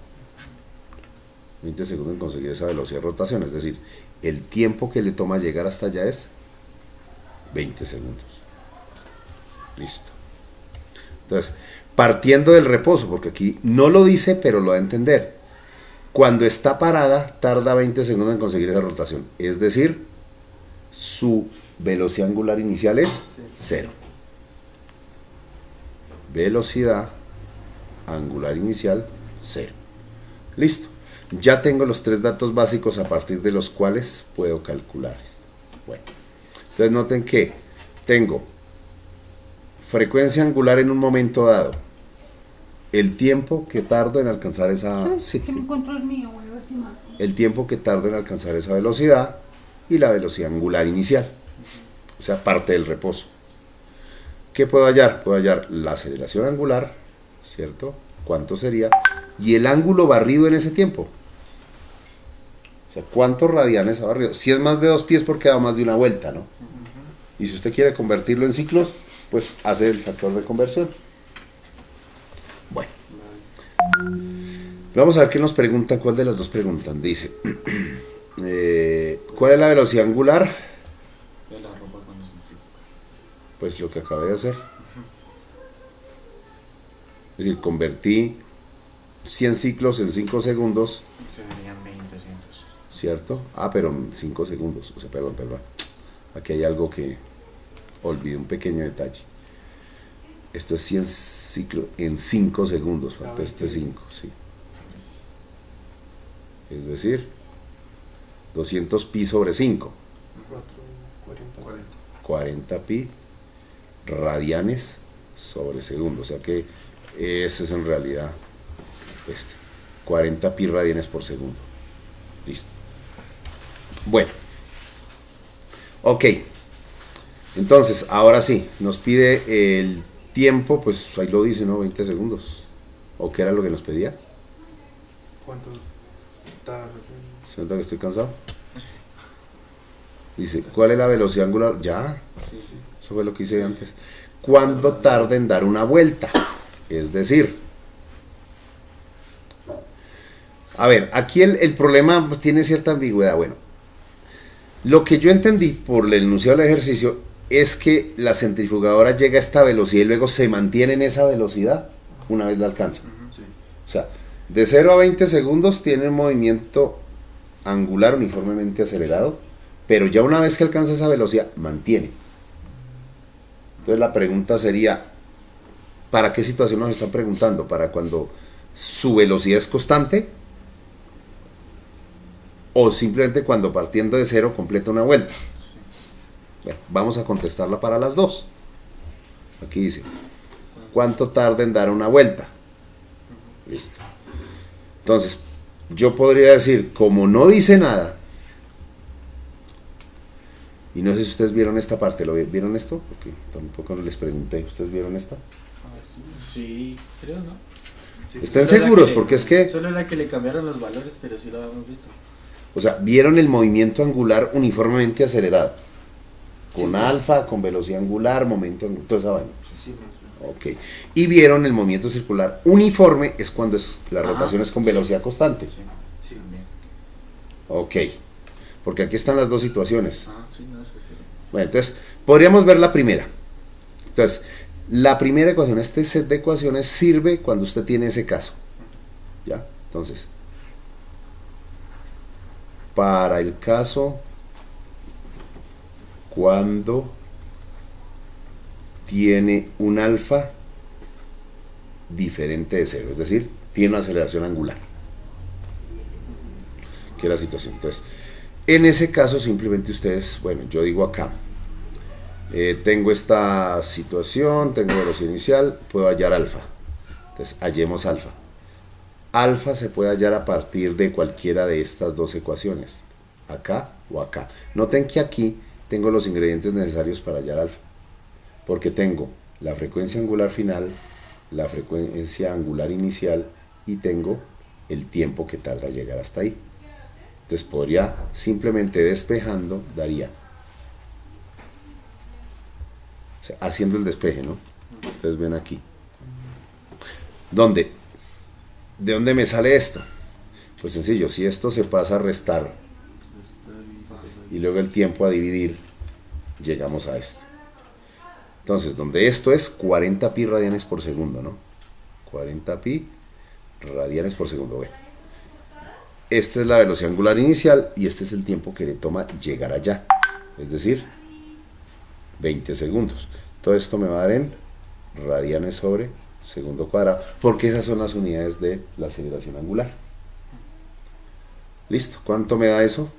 20 segundos en conseguir esa velocidad de rotación, es decir, el tiempo que le toma llegar hasta allá es 20 segundos. Listo. Entonces, partiendo del reposo, porque aquí no lo dice, pero lo da a entender. Cuando está parada, tarda 20 segundos en conseguir esa rotación. Es decir, su velocidad angular inicial es 0. Velocidad angular inicial 0. Listo. Ya tengo los 3 datos básicos a partir de los cuales puedo calcular. Bueno, entonces noten que tengo frecuencia angular en un momento dado, el tiempo que tardo en alcanzar esa... Sí, que me encuentro el mío, voy a ver si mato. El tiempo que tardo en alcanzar esa velocidad y la velocidad angular inicial, o sea, parte del reposo. ¿Qué puedo hallar? Puedo hallar la aceleración angular, ¿cierto? ¿Cuánto sería? Y el ángulo barrido en ese tiempo. O sea, ¿cuántos radianes ha barrido? Si es más de 2 pies porque da más de una vuelta, ¿no? Y si usted quiere convertirlo en ciclos, pues hace el factor de conversión. Bueno. Vamos a ver qué nos preguntan. ¿Cuál de las dos preguntan? Dice, ¿cuál es la velocidad angular? Ya la ropa cuando se centrifuga. Pues lo que acabé de hacer. Es decir, convertí 100 ciclos en 5 segundos, Serían 20, 200. ¿cierto? Ah, pero en 5 segundos. O sea, perdón. Aquí hay algo que olvidé, un pequeño detalle. Esto es 100 ciclos en 5 segundos. Falta este 5, sí. Es decir, 200 pi sobre 5. 40. 40 pi radianes sobre segundo. O sea que ese es en realidad 40 pi radianes por segundo. Listo. Bueno. Ok. Entonces, ahora sí, nos pide el tiempo, pues ahí lo dice, ¿no? 20 segundos. ¿O qué era lo que nos pedía? ¿Cuánto tarda? ¿Se nota que estoy cansado? Dice, ¿cuál es la velocidad angular? Ya, Sí. eso fue lo que hice antes. ¿Cuánto tarda en dar una vuelta? Es decir, a ver, aquí el problema pues, tiene cierta ambigüedad. Bueno, lo que yo entendí por el enunciado del ejercicio es que la centrifugadora llega a esta velocidad y luego se mantiene en esa velocidad una vez la alcanza. Sí. O sea, de 0 a 20 segundos tiene un movimiento angular uniformemente acelerado, pero ya una vez que alcanza esa velocidad, mantiene. Entonces la pregunta sería, ¿para qué situación nos están preguntando? ¿Para cuando su velocidad es constante? ¿O simplemente cuando partiendo de cero completa una vuelta? Bueno, vamos a contestarla para las dos. Aquí dice, ¿cuánto tarda en dar una vuelta? Listo. Entonces, yo podría decir, como no dice nada, y no sé si ustedes vieron esta parte, ¿vieron esto? Porque tampoco les pregunté, ¿ustedes vieron esta? Sí, creo, ¿no? Sí. Estén Solo la seguros, que le- porque es que, Solo la que le cambiaron los valores, pero sí lo habíamos visto. o sea, vieron el movimiento angular uniformemente acelerado, con Sí. alfa, con velocidad angular, momento angular, toda esa vaina. Sí, no, Ok. Y vieron el movimiento circular uniforme, es cuando la Ajá, rotación es con sí. velocidad constante. Sí, sí. también. Ok. Porque aquí están las dos situaciones. Ah, sí, no sé si. Bueno, entonces, podríamos ver la primera. Entonces, la primera ecuación, este set de ecuaciones sirve cuando usted tiene ese caso. ¿Ya? Entonces, para el caso cuando tiene un alfa diferente de cero, es decir, tiene una aceleración angular, que es la situación. Entonces, en ese caso simplemente ustedes, bueno, yo digo acá, tengo esta situación, tengo velocidad inicial, puedo hallar alfa. Entonces, hallemos alfa. Alfa se puede hallar a partir de cualquiera de estas dos ecuaciones, acá o acá. Noten que aquí tengo los ingredientes necesarios para hallar alfa, porque tengo la frecuencia angular final, la frecuencia angular inicial y tengo el tiempo que tarda llegar hasta ahí. Entonces podría simplemente despejando, daría, o sea, haciendo el despeje, ¿no? Ustedes ven aquí. ¿Dónde? ¿De dónde me sale esto? Pues sencillo, si esto se pasa a restar y luego el tiempo a dividir, llegamos a esto. Entonces, donde esto es 40 pi radianes por segundo, ¿no? 40 pi radianes por segundo. Bueno, esta es la velocidad angular inicial y este es el tiempo que le toma llegar allá, es decir, 20 segundos. Todo esto me va a dar en radianes sobre segundo cuadrado, porque esas son las unidades de la aceleración angular. Listo, ¿cuánto me da eso?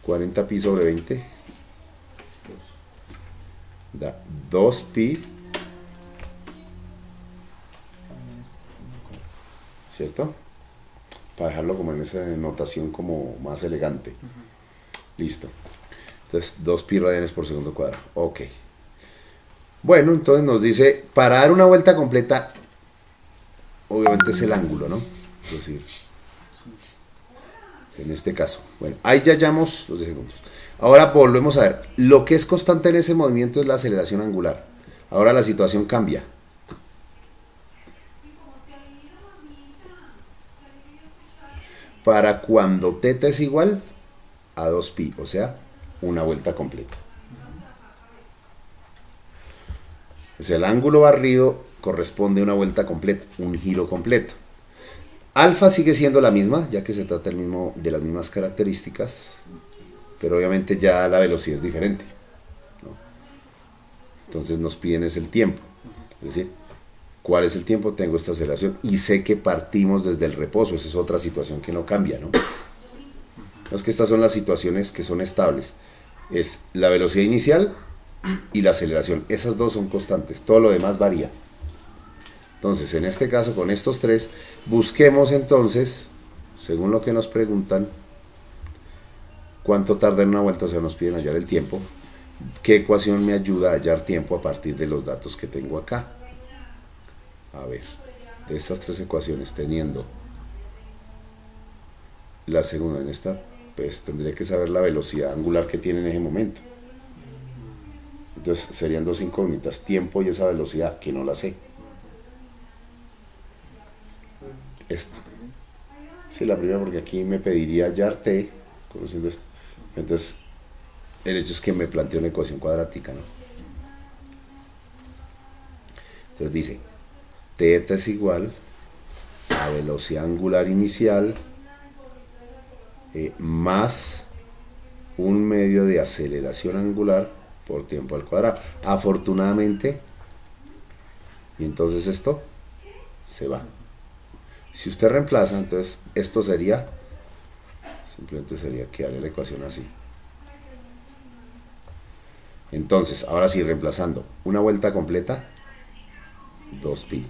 40 pi sobre 20 da 2 pi, ¿cierto? Para dejarlo como en esa notación como más elegante. Listo. Entonces 2 pi radianes por segundo cuadrado. Ok. Bueno, entonces nos dice, para dar una vuelta completa, obviamente es el ángulo, ¿no? Es decir, en este caso. Bueno, ahí ya hallamos los 10 segundos. Ahora volvemos a ver, lo que es constante en ese movimiento es la aceleración angular. Ahora la situación cambia. Para cuando θ es igual a 2pi, o sea, una vuelta completa. Es el ángulo barrido corresponde a una vuelta completa, un giro completo. Alfa sigue siendo la misma, ya que se trata de las mismas características, pero obviamente ya la velocidad es diferente, ¿no? Entonces nos piden es el tiempo, es decir, ¿cuál es el tiempo? Tengo esta aceleración y sé que partimos desde el reposo, esa es otra situación que no cambia, ¿no? Es que estas son las situaciones que son estables, es la velocidad inicial y la aceleración, esas dos son constantes, todo lo demás varía. Entonces, en este caso, con estos tres, busquemos entonces, según lo que nos preguntan, cuánto tarda en una vuelta, o sea, nos piden hallar el tiempo, qué ecuación me ayuda a hallar tiempo a partir de los datos que tengo acá. A ver, de estas tres ecuaciones, teniendo la segunda en esta, pues tendré que saber la velocidad angular que tiene en ese momento. Entonces serían dos incógnitas, tiempo y esa velocidad, que no la sé. Esta. Sí, la primera, porque aquí me pediría hallar t, conociendo esto. Entonces, el hecho es que me plantea una ecuación cuadrática, ¿no? Entonces dice, θ es igual a velocidad angular inicial más un medio de aceleración angular por tiempo al cuadrado. Afortunadamente, y entonces esto se va. Si usted reemplaza, entonces esto sería, simplemente sería que haría la ecuación así. Entonces, ahora sí, reemplazando, una vuelta completa, 2pi.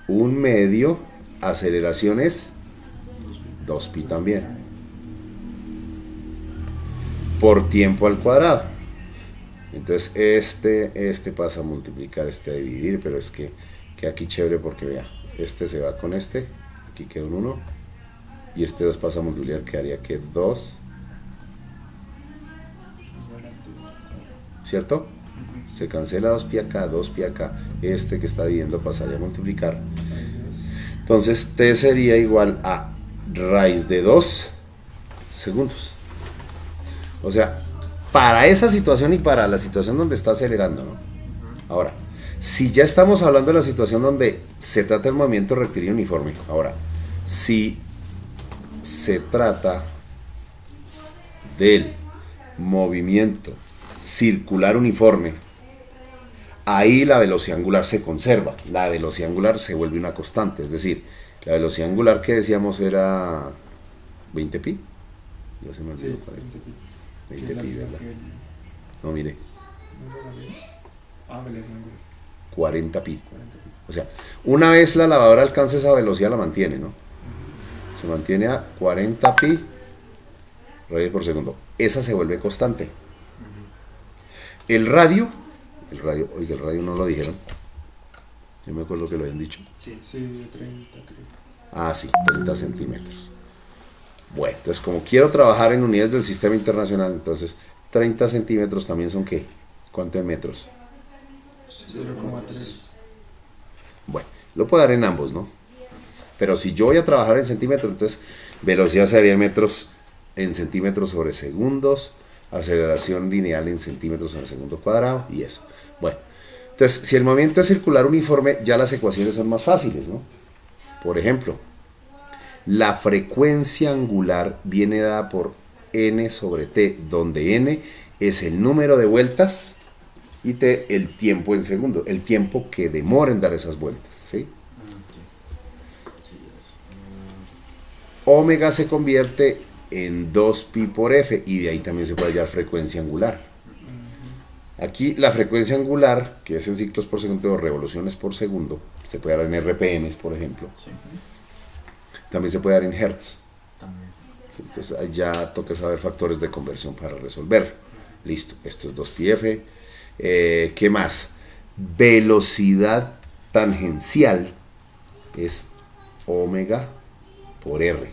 Un medio, aceleración es 2pi también. Por tiempo al cuadrado. Entonces este pasa a multiplicar, a dividir, pero es que aquí chévere porque vea, este se va con este, aquí queda un 1, y este 2 pasa a multiplicar, quedaría que 2, ¿cierto? Se cancela 2pi acá, 2pi acá, este que está dividiendo pasaría a multiplicar. Entonces t sería igual a raíz de 2 segundos. O sea, para esa situación y para la situación donde está acelerando, ¿no? Ahora, si ya estamos hablando de la situación donde se trata del movimiento rectilíneo uniforme, ahora, si se trata del movimiento circular uniforme, ahí la velocidad angular se conserva, la velocidad angular se vuelve una constante, es decir, la velocidad angular que decíamos era 20pi, ya se me olvidó Sí, cuál era. 20 pi. 20 pi, ¿verdad? No, mire, Ah, velocidad angular. 40 pi. 40 pi. O sea, una vez la lavadora alcanza esa velocidad, la mantiene, ¿no? Se mantiene a 40 pi radios por segundo. Esa se vuelve constante. El radio, oiga, el radio no lo dijeron. Yo me acuerdo que lo habían dicho. Sí. Sí, de 30, creo. Ah, sí, 30 centímetros. Bueno, entonces como quiero trabajar en unidades del sistema internacional, entonces 30 centímetros también son ¿qué? ¿Cuánto en metros? 0,3. Bueno, lo puedo dar en ambos, ¿no? Pero si yo voy a trabajar en centímetros, entonces velocidad sería en centímetros sobre segundos, aceleración lineal en centímetros sobre segundo cuadrado y eso. Bueno, entonces si el movimiento es circular uniforme, ya las ecuaciones son más fáciles, ¿no? Por ejemplo, la frecuencia angular viene dada por n sobre t, donde n es el número de vueltas y t el tiempo en segundos, el tiempo que demora en dar esas vueltas, ¿sí? Omega se convierte en 2pi por f y de ahí también se puede hallar frecuencia angular. Aquí la frecuencia angular, que es en ciclos por segundo o revoluciones por segundo, se puede dar en RPMs, por ejemplo. Sí, También se puede dar en hertz. también. Sí, entonces ahí ya toca saber factores de conversión para resolver. Listo, esto es 2πf. ¿Qué más? Velocidad tangencial es omega por r.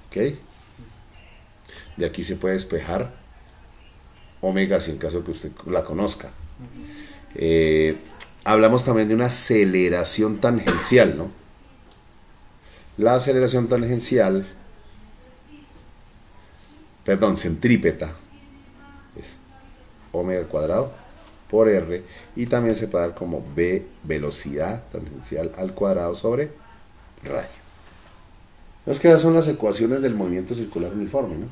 ¿Ok? De aquí se puede despejar omega si en caso que usted la conozca. Hablamos también de una aceleración tangencial, ¿no? La aceleración tangencial, perdón, centrípeta, es omega al cuadrado por r, y también se puede dar como v, velocidad tangencial al cuadrado sobre radio. Entonces, que esas son las ecuaciones del movimiento circular uniforme, ¿no?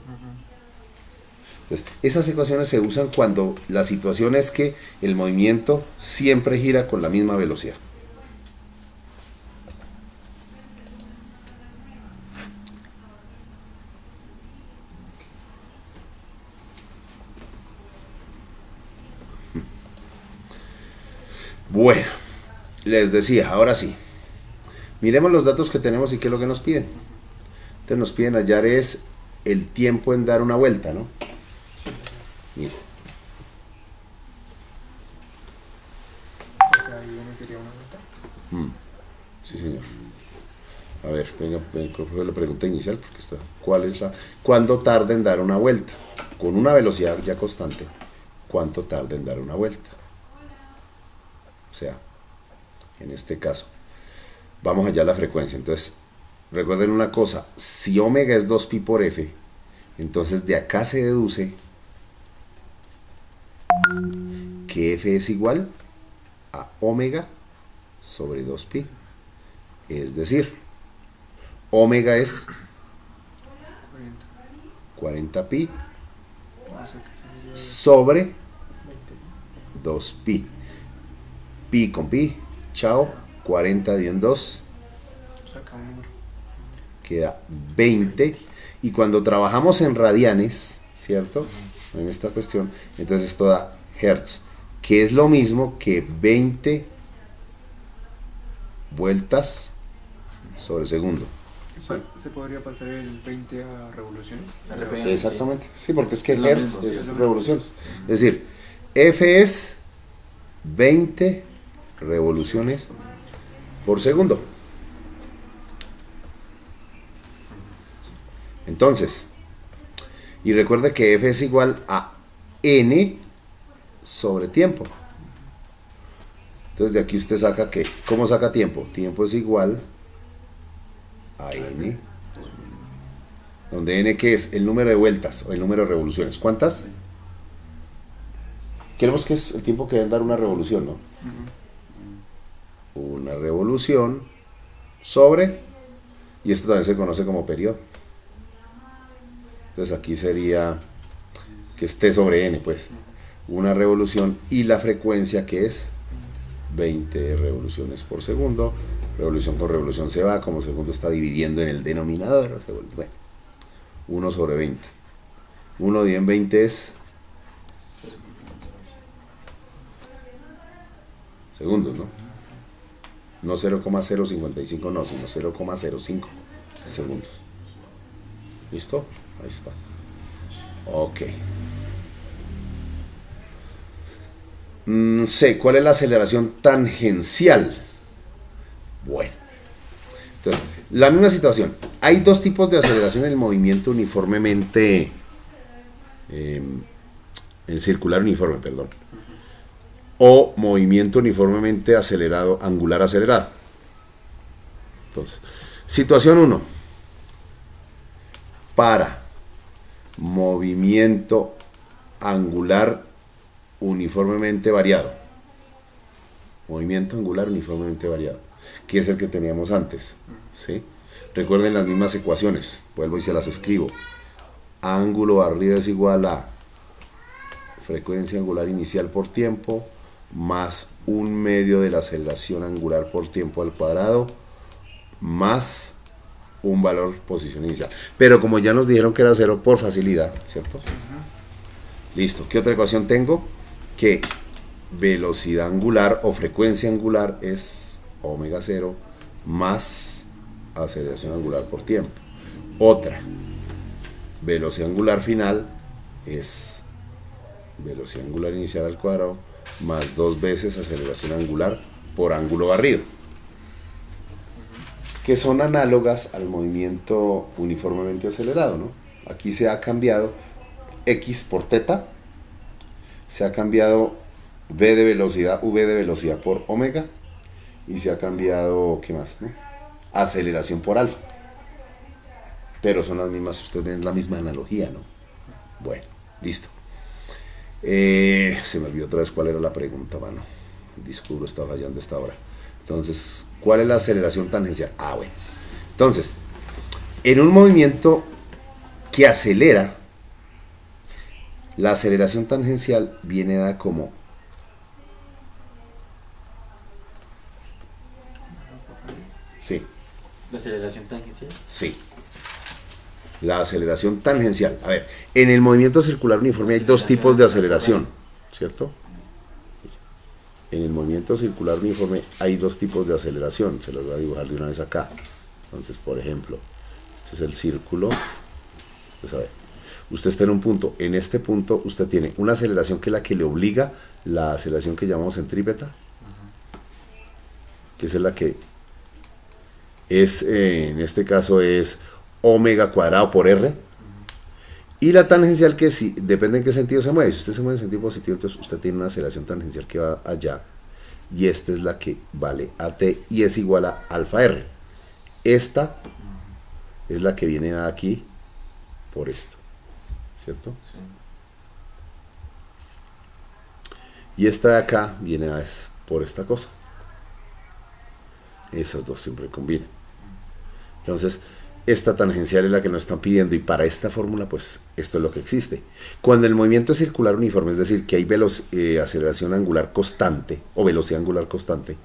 Entonces, esas ecuaciones se usan cuando la situación es que el movimiento siempre gira con la misma velocidad. Bueno, les decía, ahora sí, miremos los datos que tenemos y qué es lo que nos piden. Entonces nos piden hallar es el tiempo en dar una vuelta, ¿no? Mire. O sea, ahí uno sería una vuelta. Sí, señor. A ver, venga, ¿cuál fue la pregunta inicial? Porque está, ¿cuándo tarda en dar una vuelta? Con una velocidad ya constante, ¿cuánto tarda en dar una vuelta? O sea, en este caso, vamos allá a la frecuencia. Entonces, recuerden una cosa, si omega es 2pi por f, Entonces de acá se deduce que F es igual a omega sobre 2pi. Es decir, omega es 40. 40pi O sea que sería sobre 20. 2pi. Pi con pi, chao, 40 dividido en 2, Saca un número. queda 20. Y cuando trabajamos en radianes, ¿cierto? En esta cuestión, entonces esto da hertz, que es lo mismo que 20 vueltas sobre segundo. ¿Se podría pasar el 20 a revoluciones? La referencia. Exactamente, sí, porque es que Es lo hertz mismo, sí, es es lo revoluciones. Es decir, F es 20 revoluciones por segundo. Entonces, y recuerda que F es igual a N sobre tiempo. Entonces de aquí usted saca que, ¿cómo saca tiempo? Tiempo es igual a N, donde N ¿qué es? El número de vueltas o el número de revoluciones. ¿Cuántas? Queremos que es el tiempo que deben dar una revolución, ¿no? Una revolución sobre, y esto también se conoce como periodo. Entonces aquí sería que esté sobre n, pues, una revolución y la frecuencia que es 20 revoluciones por segundo. Revolución con revolución se va, como segundo está dividiendo en el denominador. Bueno, 1 sobre 20. 1 dividido en 20 es segundos, ¿no? No 0,055, no, sino 0,05 segundos. ¿Listo? Ahí está. Ok. C. ¿Cuál es la aceleración tangencial? Bueno. Entonces, la misma situación. Hay dos tipos de aceleración en el movimiento uniformemente... en circular uniforme, perdón. O movimiento uniformemente acelerado, angular acelerado. Entonces, situación 1. Para movimiento angular uniformemente variado. Movimiento angular uniformemente variado, que es el que teníamos antes, ¿sí? Recuerden las mismas ecuaciones, vuelvo y se las escribo. Ángulo arriba es igual a frecuencia angular inicial por tiempo más 1/2 de la aceleración angular por tiempo al cuadrado más un valor posición inicial. Pero como ya nos dijeron que era 0 por facilidad, ¿cierto? Listo. ¿Qué otra ecuación tengo? Que velocidad angular o frecuencia angular es omega 0 más aceleración angular por tiempo. Otra. Velocidad angular final es velocidad angular inicial al cuadrado más 2 veces aceleración angular por ángulo barrido, que son análogas al movimiento uniformemente acelerado, ¿no? Aquí se ha cambiado x por teta, se ha cambiado v de velocidad por omega, y se ha cambiado, ¿qué más? ¿No? Aceleración por alfa. Pero son las mismas, ustedes ven la misma analogía, ¿no? Bueno, listo. Se me olvidó otra vez cuál era la pregunta, mano. El disco duro está fallando esta hora. Entonces, ¿cuál es la aceleración tangencial? Ah, bueno. Entonces, en un movimiento que acelera, la aceleración tangencial viene dada como sí, ¿La aceleración tangencial? sí. La aceleración tangencial. A ver, en el movimiento circular uniforme hay dos tipos de aceleración, ¿cierto? En el movimiento circular uniforme hay dos tipos de aceleración. Se los voy a dibujar de una vez acá. Entonces, por ejemplo, este es el círculo. Pues a ver, usted está en un punto. En este punto usted tiene una aceleración que es la que le obliga, la aceleración que llamamos centrípeta, que esa es la que es, en este caso es omega cuadrado por r, y la tangencial, que sí, depende en qué sentido se mueve. Si usted se mueve en sentido positivo, entonces usted tiene una aceleración tangencial que va allá, y esta es la que vale a t y es igual a alfa r. Esta es la que viene dada aquí por esto. ¿cierto? Sí. Y esta de acá viene por esta cosa. Esas dos siempre combinan. Entonces, esta tangencial es la que nos están pidiendo y para esta fórmula, pues, esto es lo que existe. Cuando el movimiento es circular uniforme, es decir, que hay aceleración angular constante o velocidad angular constante,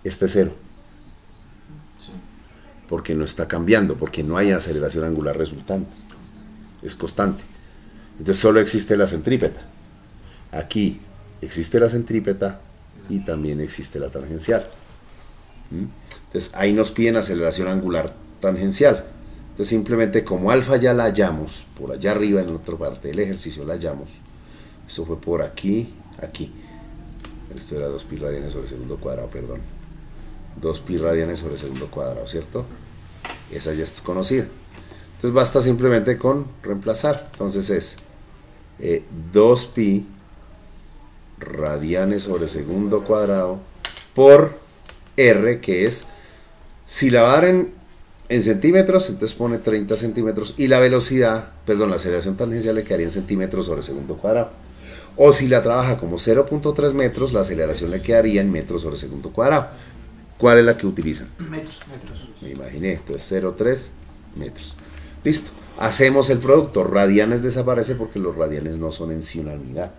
este es cero. Sí. Porque no está cambiando, porque no hay aceleración angular resultante. Es constante. Entonces solo existe la centrípeta. Aquí existe la centrípeta y también existe la tangencial. Entonces ahí nos piden aceleración angular tangencial. Entonces simplemente como alfa ya la hallamos, por allá arriba en otra parte del ejercicio la hallamos. Esto fue por aquí, aquí. Esto era 2 pi radianes sobre segundo cuadrado, perdón. 2 pi radianes sobre segundo cuadrado, ¿cierto? Esa ya es conocida. Entonces basta simplemente con reemplazar. Entonces es 2 pi radianes sobre segundo cuadrado por R, que es, si la va a dar en centímetros, entonces pone 30 centímetros y la velocidad, perdón, la aceleración tangencial le quedaría en centímetros sobre segundo cuadrado. O si la trabaja como 0.3 metros, la aceleración le quedaría en metros sobre segundo cuadrado. ¿Cuál es la que utilizan? Metros. Me imaginé, entonces 0,3 metros. Listo. Hacemos el producto. Radianes desaparece porque los radianes no son en sí una unidad.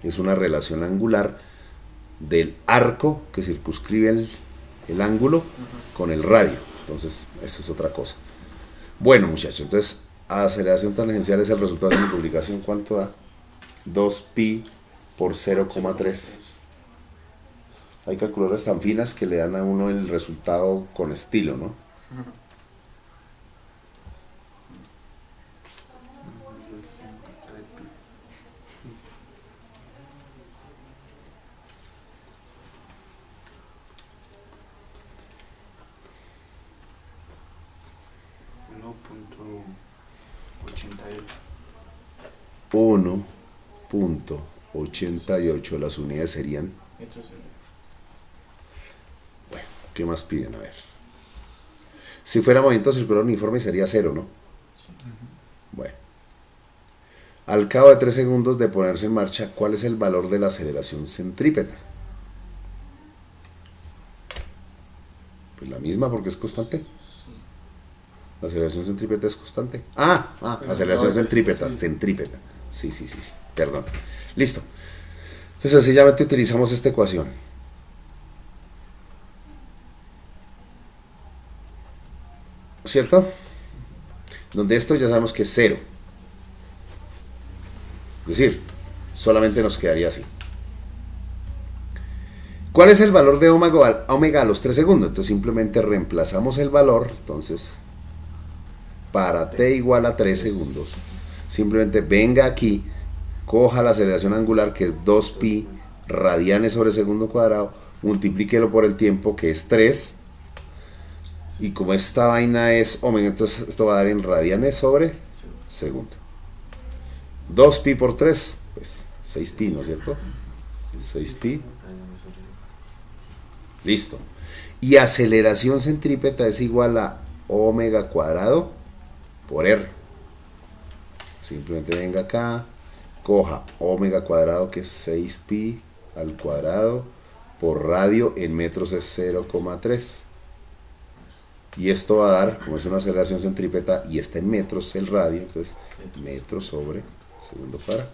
Es una relación angular del arco que circunscribe el ángulo con el radio. Entonces, eso es otra cosa. Bueno, muchachos, entonces, aceleración tangencial es el resultado de mi publicación. ¿Cuánto da? 2 pi por 0,3. Hay calculadoras tan finas que le dan a uno el resultado con estilo, ¿no? $1.88. 1.88, las unidades serían... Metros sobre. Bueno, ¿qué más piden? A ver. Si fuera movimiento circular uniforme sería 0, ¿no? Bueno. Al cabo de 3 segundos de ponerse en marcha, ¿cuál es el valor de la aceleración centrípeta? Pues la misma porque es constante. La aceleración centrípeta es constante. Aceleración centrípeta, centrípeta. Sí. Perdón. Listo. Entonces sencillamente utilizamos esta ecuación. ¿Cierto? Donde esto ya sabemos que es 0. Es decir, solamente nos quedaría así. ¿Cuál es el valor de omega a los 3 segundos? Entonces simplemente reemplazamos el valor. Entonces, para t igual a 3 segundos, simplemente venga aquí, coja la aceleración angular, que es 2 pi radianes sobre segundo cuadrado, multiplíquelo por el tiempo, que es 3, y como esta vaina es omega, entonces esto va a dar en radianes sobre segundo. 2 pi por 3, pues 6 pi, ¿no es cierto? 6 pi. Listo. Y aceleración centrípeta es igual a omega cuadrado por R. Simplemente venga acá, coja omega cuadrado, que es 6 pi al cuadrado por radio, en metros es 0,3. Y esto va a dar, como es una aceleración centrípeta y está en metros el radio, entonces metros sobre segundo cuadrado.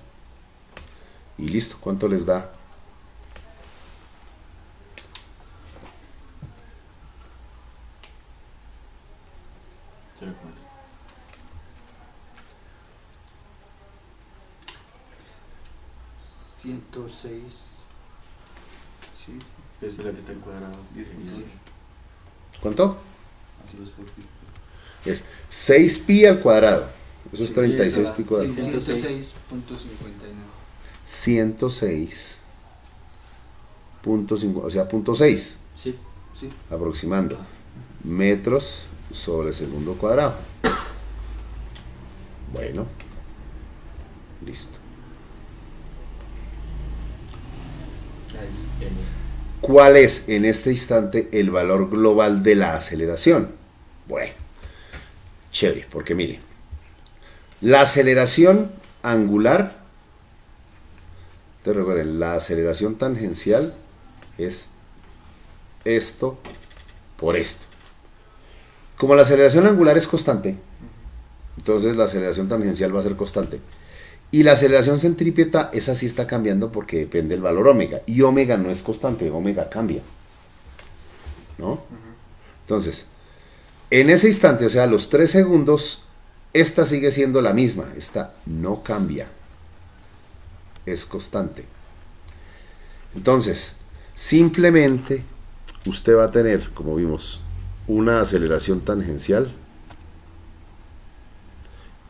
Y listo, ¿cuánto les da? $106. Sí. Es la que está en cuadrado. 10.8. ¿Cuánto? Así los por pi. Es 6 pi al cuadrado. Eso es Sí, 36 eso pi da. cuadrado. 106.59. 106.5, o sea, 0.6, Sí. Sí. aproximando. Metros sobre segundo cuadrado. Bueno. Listo. ¿Cuál es en este instante el valor global de la aceleración? Bueno, chévere, porque mire, la aceleración angular, entonces recuerden, la aceleración tangencial es esto por esto. Como la aceleración angular es constante, entonces la aceleración tangencial va a ser constante. Y la aceleración centrípeta, esa sí está cambiando porque depende del valor omega. Y omega no es constante, omega cambia. ¿No? Entonces, en ese instante, o sea, a los 3 segundos, esta sigue siendo la misma. Esta no cambia. Es constante. Entonces, simplemente usted va a tener, como vimos, una aceleración tangencial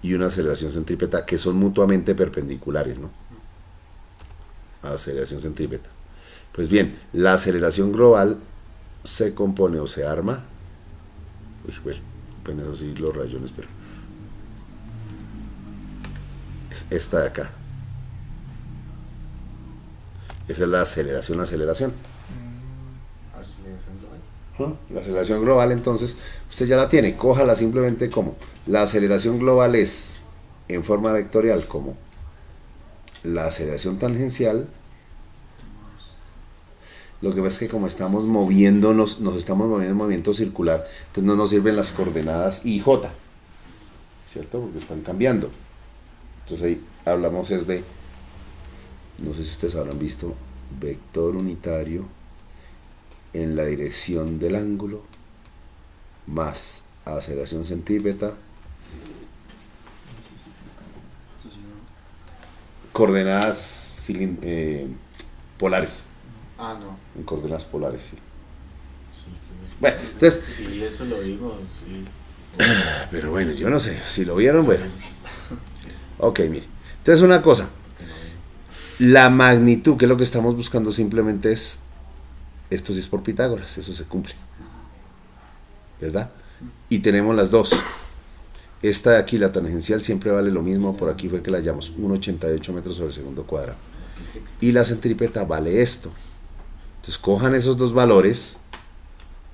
y una aceleración centrípeta que son mutuamente perpendiculares, ¿no? Aceleración centrípeta. Pues bien, la aceleración global se compone o se arma. Uy, bueno, apenas así los rayones, pero es esta de acá. Esa es la aceleración. Aceleración global. La aceleración global, entonces, usted ya la tiene, cójala simplemente como la aceleración global es en forma vectorial como la aceleración tangencial. Lo que pasa es que como estamos moviéndonos, nos estamos moviendo en movimiento circular, entonces no nos sirven las coordenadas I y J, ¿cierto? Porque están cambiando. Entonces ahí hablamos es de, no sé si ustedes habrán visto, vector unitario en la dirección del ángulo más aceleración centrípeta, coordenadas polares. Ah, no. En coordenadas polares, sí. Sí, creo que sí. Bueno, entonces, Sí, eso lo vimos, sí. pero bueno, yo no sé, si lo vieron, bueno. Ok, mire. Entonces una cosa, la magnitud, que es lo que estamos buscando, simplemente es, esto sí es por Pitágoras, eso se cumple. ¿Verdad? Y tenemos las dos. Esta de aquí, la tangencial, siempre vale lo mismo, por aquí fue que la llamamos 1,88 metros sobre segundo cuadrado. Y la centrípeta vale esto. Entonces cojan esos dos valores,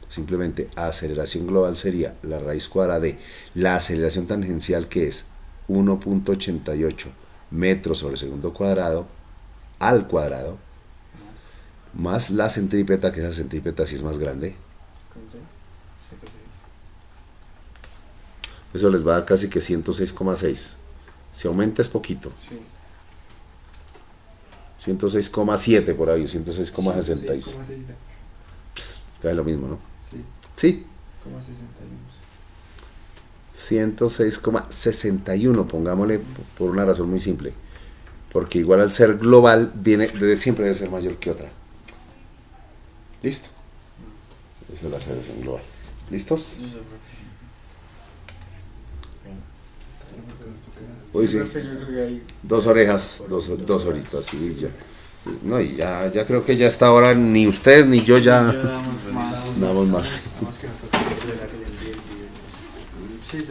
simplemente aceleración global sería la raíz cuadrada de la aceleración tangencial, que es 1,88 metros sobre segundo cuadrado al cuadrado, más la centrípeta, que esa centrípeta sí es más grande. ¿Cuánto? 106. Eso les va a dar casi que 106,6. Si aumenta es poquito. Sí. 106,7 por ahí, 106,66. Casi lo mismo, ¿no? Sí, Sí. como 61. 106,61, pongámosle por una razón muy simple. Porque igual al ser global, siempre debe ser mayor que otra. ¿Listo? Esa es la aceleración global. ¿Listos? Sí, sí, profe. Uy, sí. Profe, yo creo que hay 2 orejas, dos horitas, sí, ya. No, y ya creo que ya hasta ahora ni usted ni yo ya damos más. damos más. Vamos que nosotros. Sí,